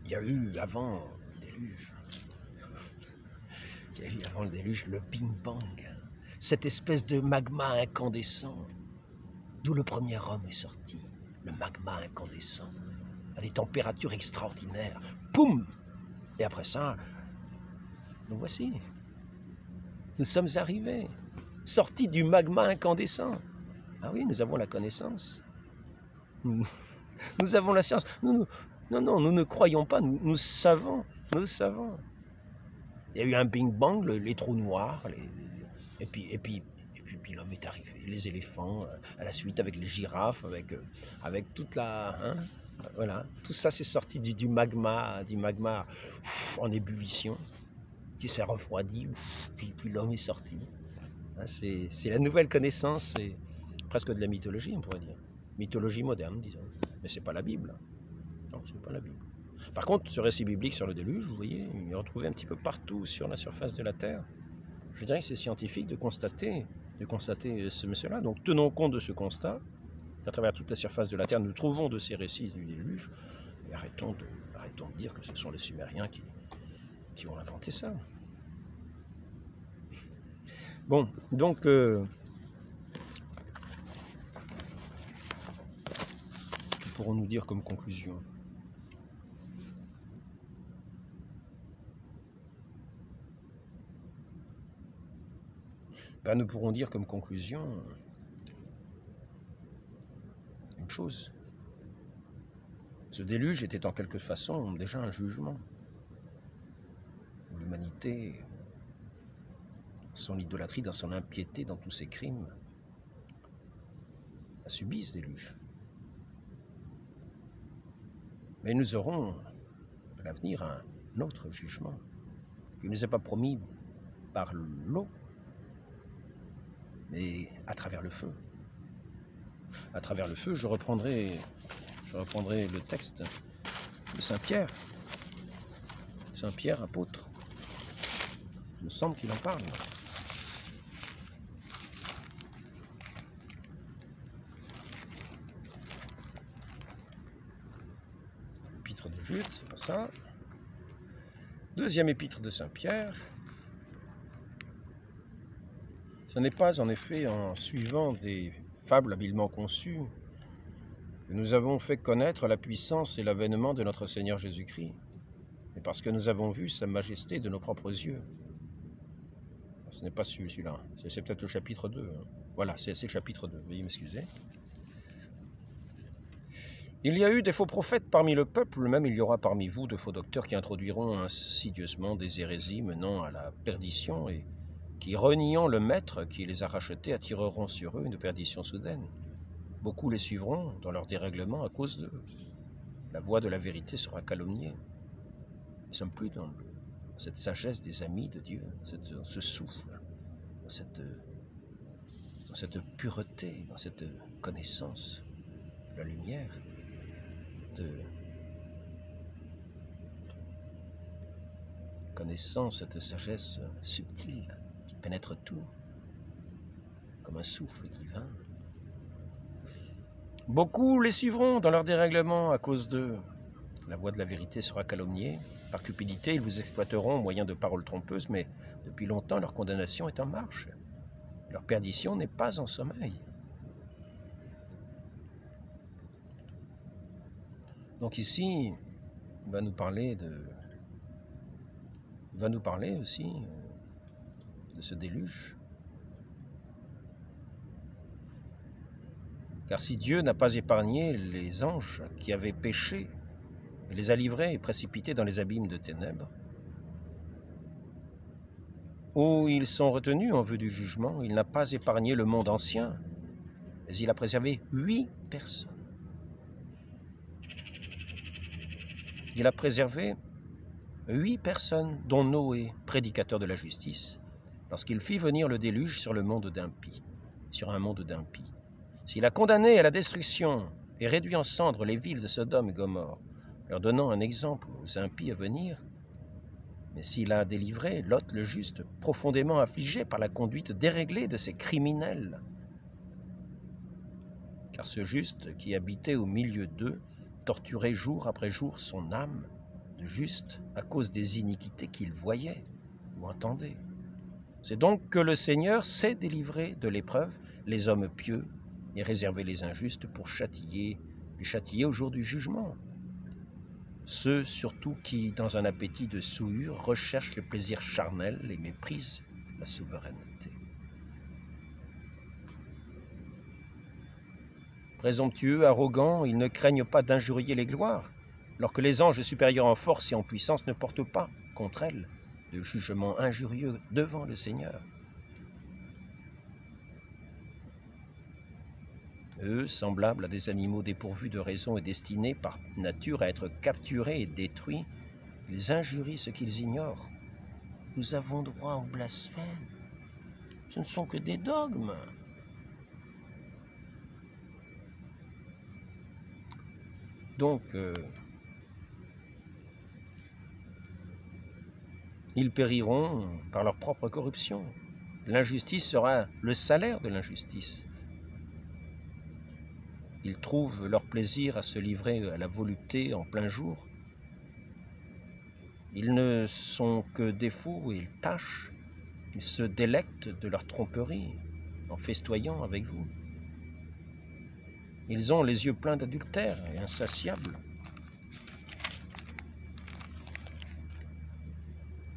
y a eu avant le déluge, qu'il y a eu avant le déluge le Big Bang, cette espèce de magma incandescent, d'où le premier homme est sorti, le magma incandescent, à des températures extraordinaires, poum! Et après ça, nous voici, nous sommes arrivés, sortis du magma incandescent. Ah oui, nous avons la connaissance, nous avons la science, non, nous ne croyons pas, nous savons, Il y a eu un Big Bang, les trous noirs, et puis l'homme est arrivé, les éléphants, à la suite avec les girafes, avec toute la... Hein, voilà, tout ça c'est sorti du magma en ébullition, qui s'est refroidi, puis l'homme est sorti. Hein, c'est la nouvelle connaissance, c'est presque de la mythologie, on pourrait dire. Mythologie moderne, disons. Mais c'est pas la Bible. Non, c'est pas la Bible. Par contre, ce récit biblique sur le déluge, vous voyez, il est retrouvé un petit peu partout sur la surface de la Terre. Je dirais que c'est scientifique de constater ce monsieur-là. Donc tenons compte de ce constat. À travers toute la surface de la Terre, nous trouvons de ces récits du déluge. Et arrêtons de dire que ce sont les Sumériens qui ont inventé ça. Bon, donc, que pourrons-nous dire comme conclusion? Ben, nous pourrons dire comme conclusion une chose. Ce déluge était en quelque façon déjà un jugement. L'humanité, son idolâtrie, dans son impiété, dans tous ses crimes, a subi ce déluge. Mais nous aurons à l'avenir un autre jugement qui ne nous est pas promis par l'eau, mais à travers le feu. À travers le feu, je reprendrai le texte de Saint Pierre. Saint Pierre, apôtre. Il me semble qu'il en parle. Épître de Jude, c'est pas ça. Deuxième épître de Saint Pierre. Ce n'est pas en effet en suivant des fables habilement conçues que nous avons fait connaître la puissance et l'avènement de notre Seigneur Jésus-Christ, mais parce que nous avons vu sa majesté de nos propres yeux. Ce n'est pas celui-là, c'est peut-être le chapitre 2. Hein. Voilà, c'est le chapitre 2, veuillez m'excuser. Il y a eu des faux prophètes parmi le peuple, même il y aura parmi vous de faux docteurs qui introduiront insidieusement des hérésies menant à la perdition et qui, reniant le maître qui les a rachetés, attireront sur eux une perdition soudaine. Beaucoup les suivront dans leur dérèglement à cause d'eux. La voix de la vérité sera calomniée. Nous ne sommes plus dans cette sagesse des amis de Dieu, ce souffle, dans cette pureté, dans cette connaissance de la lumière, de connaissance, cette sagesse subtile qui pénètre tout, comme un souffle divin. Beaucoup les suivront dans leur dérèglement à cause d'eux. La voix de la vérité sera calomniée. Par cupidité, ils vous exploiteront au moyen de paroles trompeuses, mais depuis longtemps, leur condamnation est en marche. Leur perdition n'est pas en sommeil. Donc ici, il va nous parler aussi de ce déluge. Car si Dieu n'a pas épargné les anges qui avaient péché, il les a livrés et précipités dans les abîmes de ténèbres, où ils sont retenus en vue du jugement, il n'a pas épargné le monde ancien, mais il a préservé 8 personnes. Il a préservé 8 personnes, dont Noé, prédicateur de la justice, lorsqu'il fit venir le déluge sur un monde d'impies. S'il a condamné à la destruction et réduit en cendres les villes de Sodome et Gomorrhe, leur donnant un exemple aux impies à venir, mais s'il a délivré Lot le juste, profondément affligé par la conduite déréglée de ces criminels, car ce juste qui habitait au milieu d'eux torturait jour après jour son âme de juste à cause des iniquités qu'il voyait ou entendait. C'est donc que le Seigneur sait délivrer de l'épreuve les hommes pieux et réserver les injustes pour les châtier au jour du jugement. Ceux surtout qui, dans un appétit de souillure, recherchent le plaisir charnel et méprisent la souveraineté. Présomptueux, arrogants, ils ne craignent pas d'injurier les gloires, alors que les anges supérieurs en force et en puissance ne portent pas, contre elles, de jugement injurieux devant le Seigneur. Eux, semblables à des animaux dépourvus de raison et destinés par nature à être capturés et détruits, ils injurient ce qu'ils ignorent. Nous avons droit au blasphème. Ce ne sont que des dogmes. Donc, ils périront par leur propre corruption. L'injustice sera le salaire de l'injustice. Ils trouvent leur plaisir à se livrer à la volupté en plein jour. Ils ne sont que défauts et tâches Ils se délectent de leur tromperie en festoyant avec vous. Ils ont les yeux pleins d'adultère et insatiables,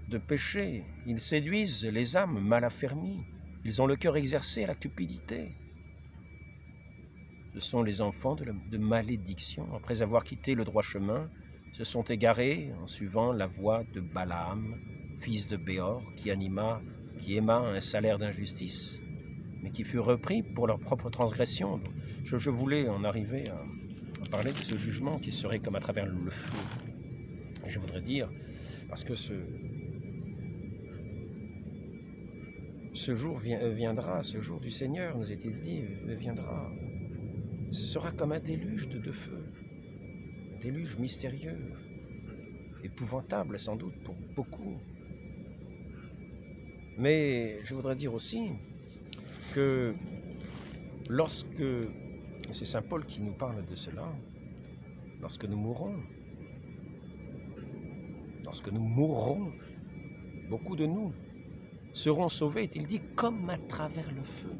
de péché. Ils séduisent les âmes mal affermies. Ils ont le cœur exercé à la cupidité. Ce sont les enfants de malédiction. Après avoir quitté le droit chemin, se sont égarés en suivant la voie de Balaam, fils de Béor, qui aima un salaire d'injustice, mais qui fut repris pour leur propre transgression. Donc, je voulais en arriver à parler de ce jugement qui serait comme à travers le feu. Et je voudrais dire, parce que ce jour viendra, ce jour du Seigneur, nous est-il dit, viendra. Ce sera comme un déluge de feu, un déluge mystérieux, épouvantable sans doute pour beaucoup. Mais je voudrais dire aussi que lorsque, c'est saint Paul qui nous parle de cela, lorsque nous mourrons, beaucoup de nous seront sauvés, est-il dit, comme à travers le feu.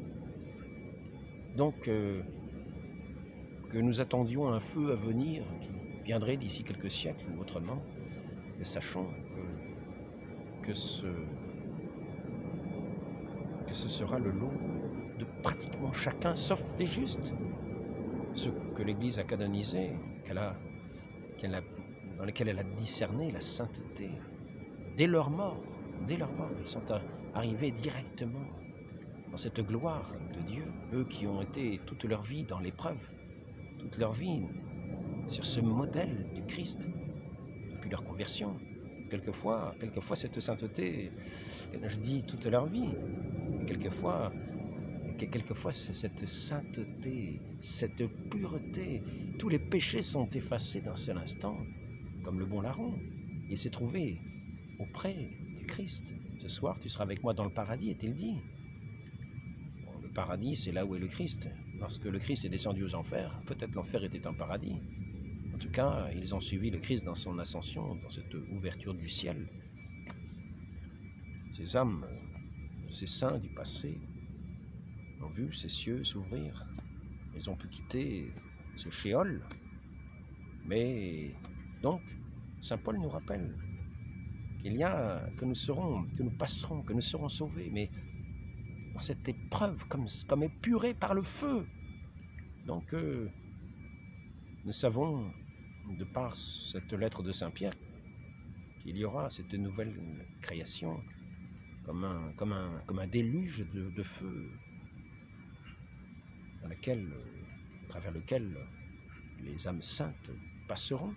Donc, que nous attendions un feu à venir qui viendrait d'ici quelques siècles ou autrement, mais sachons que ce sera le lot de pratiquement chacun, sauf des justes, ceux que l'Église a canonisés, dans lesquels elle a discerné la sainteté. Dès leur mort, ils sont arrivés directement dans cette gloire de Dieu, eux qui ont été toute leur vie dans l'épreuve, toute leur vie sur ce modèle du Christ, depuis leur conversion. Quelquefois cette sainteté, je dis toute leur vie, quelquefois cette sainteté, cette pureté, tous les péchés sont effacés d'un seul instant, comme le bon larron. Il s'est trouvé auprès du Christ. Ce soir, tu seras avec moi dans le paradis, est-il dit. Bon, le paradis, c'est là où est le Christ. Lorsque le Christ est descendu aux enfers, peut-être l'enfer était un paradis. En tout cas, ils ont suivi le Christ dans son ascension, dans cette ouverture du ciel. Ces âmes, ces saints du passé, ont vu ces cieux s'ouvrir. Ils ont pu quitter ce shéol. Mais donc, saint Paul nous rappelle qu'il y a que nous passerons, que nous serons sauvés, mais dans cette épreuve comme épurée par le feu. Donc, nous savons, de par cette lettre de saint Pierre, qu'il y aura cette nouvelle création comme un déluge de feu à travers lequel les âmes saintes passeront.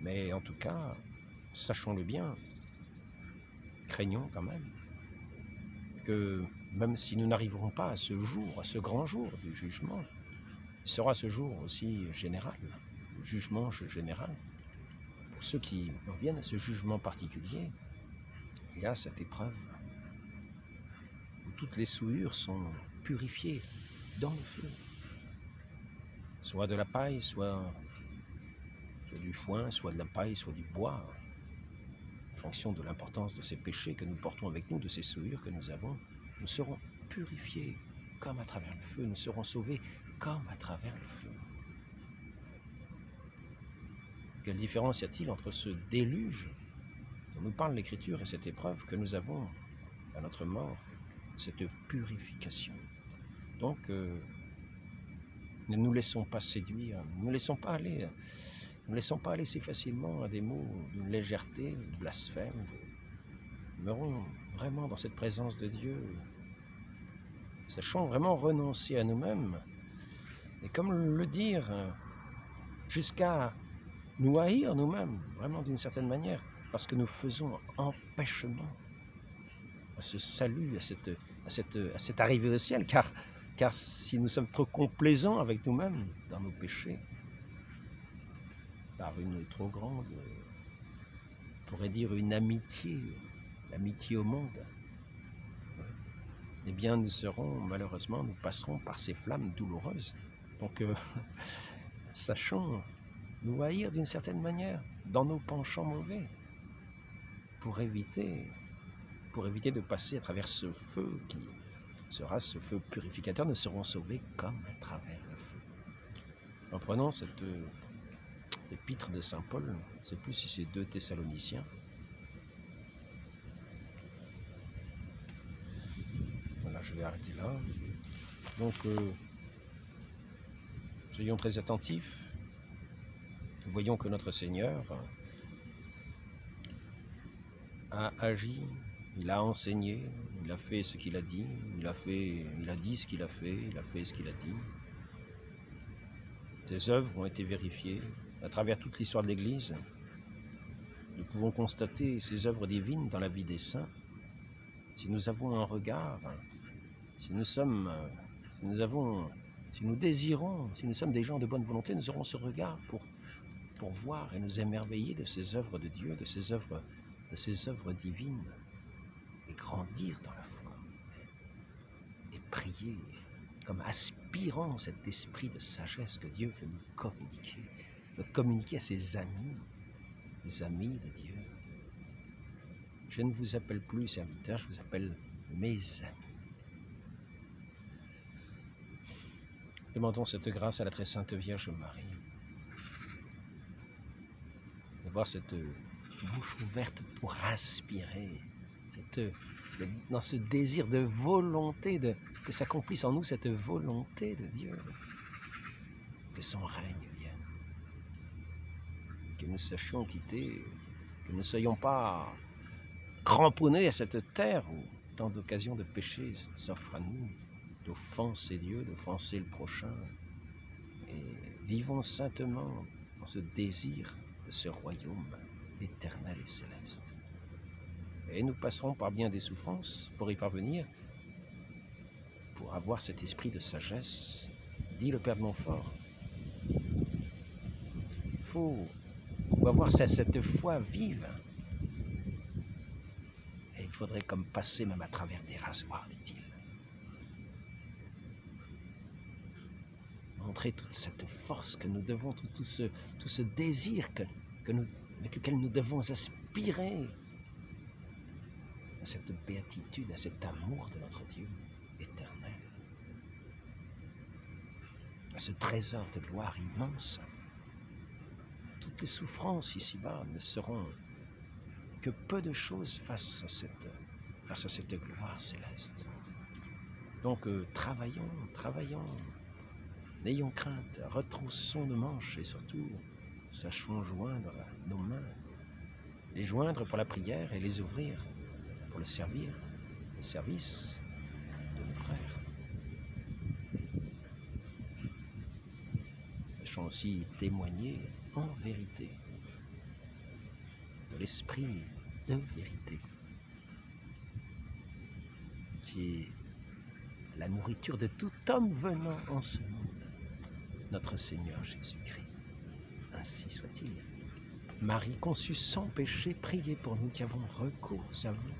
Mais en tout cas, sachons-le bien, craignons quand même que même si nous n'arriverons pas à ce jour, à ce grand jour du jugement, il sera ce jour aussi général, le jugement général. Pour ceux qui en viennent à ce jugement particulier, il y a cette épreuve où toutes les souillures sont purifiées dans le feu, soit de la paille, soit du foin, soit de la paille, soit du bois, en fonction de l'importance de ces péchés que nous portons avec nous, de ces souillures que nous avons. Nous serons purifiés comme à travers le feu, nous serons sauvés comme à travers le feu. Quelle différence y a-t-il entre ce déluge dont nous parle l'Écriture et cette épreuve que nous avons à notre mort, cette purification? Donc, ne nous laissons pas séduire, ne nous laissons pas aller si facilement à des mots d'une légèreté, de blasphème. Demeurons vraiment dans cette présence de Dieu. Sachons vraiment renoncer à nous-mêmes. Et comme le dire, jusqu'à nous haïr nous-mêmes, vraiment d'une certaine manière, parce que nous faisons empêchement à ce salut, à cette arrivée au ciel, car si nous sommes trop complaisants avec nous-mêmes dans nos péchés, par une trop grande, on pourrait dire une amitié au monde, eh bien nous passerons par ces flammes douloureuses. Donc sachons nous haïr d'une certaine manière dans nos penchants mauvais. pour éviter de passer à travers ce feu qui sera ce feu purificateur, nous serons sauvés comme à travers le feu. En prenant cette épître de Saint Paul, je ne sais plus si c'est 2 Thessaloniciens, voilà, je vais arrêter là. Donc, soyons très attentifs. Voyons que notre Seigneur a agi, il a enseigné, il a fait ce qu'il a dit, il a dit ce qu'il a fait, il a fait ce qu'il a dit. Ses œuvres ont été vérifiées à travers toute l'histoire de l'Église. Nous pouvons constater ces œuvres divines dans la vie des saints. Si nous avons un regard, si nous désirons, si nous sommes des gens de bonne volonté, nous aurons ce regard pour voir et nous émerveiller de ces œuvres de Dieu, de ces œuvres divines, et grandir dans la foi, et prier, comme aspirant cet esprit de sagesse que Dieu veut nous communiquer à ses amis, les amis de Dieu. Je ne vous appelle plus serviteurs, je vous appelle mes amis. Demandons cette grâce à la très sainte Vierge Marie, d'avoir cette bouche ouverte pour aspirer, dans ce désir de volonté, que s'accomplisse en nous cette volonté de Dieu, que son règne vienne, que nous sachions quitter, que nous ne soyons pas cramponnés à cette terre où tant d'occasions de péché s'offrent à nous, d'offenser Dieu, d'offenser le prochain, et vivons saintement dans ce désir de ce royaume éternel et céleste. Et nous passerons par bien des souffrances pour y parvenir, pour avoir cet esprit de sagesse, dit le Père de Montfort. Il faut avoir cette foi vive. Et il faudrait comme passer même à travers des rasoirs, dit-il. Montrer toute cette force que nous devons, tout ce désir avec lequel nous devons aspirer à cette béatitude, à cet amour de notre Dieu éternel, à ce trésor de gloire immense. Toutes les souffrances ici-bas ne seront que peu de choses face à cette gloire céleste. Donc travaillons, n'ayons crainte, retroussons nos manches et surtout sachons joindre nos mains, les joindre pour la prière et les ouvrir pour le service de nos frères. Sachons aussi témoigner en vérité de l'esprit de vérité, qui est la nourriture de tout homme venant en ce monde, notre Seigneur Jésus-Christ. Ainsi soit-il. Marie conçue sans péché, priez pour nous qui avons recours à vous.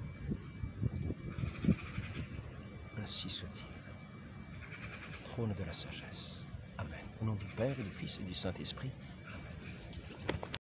Ainsi soit-il. Trône de la sagesse. Amen. Au nom du Père et du Fils et du Saint-Esprit.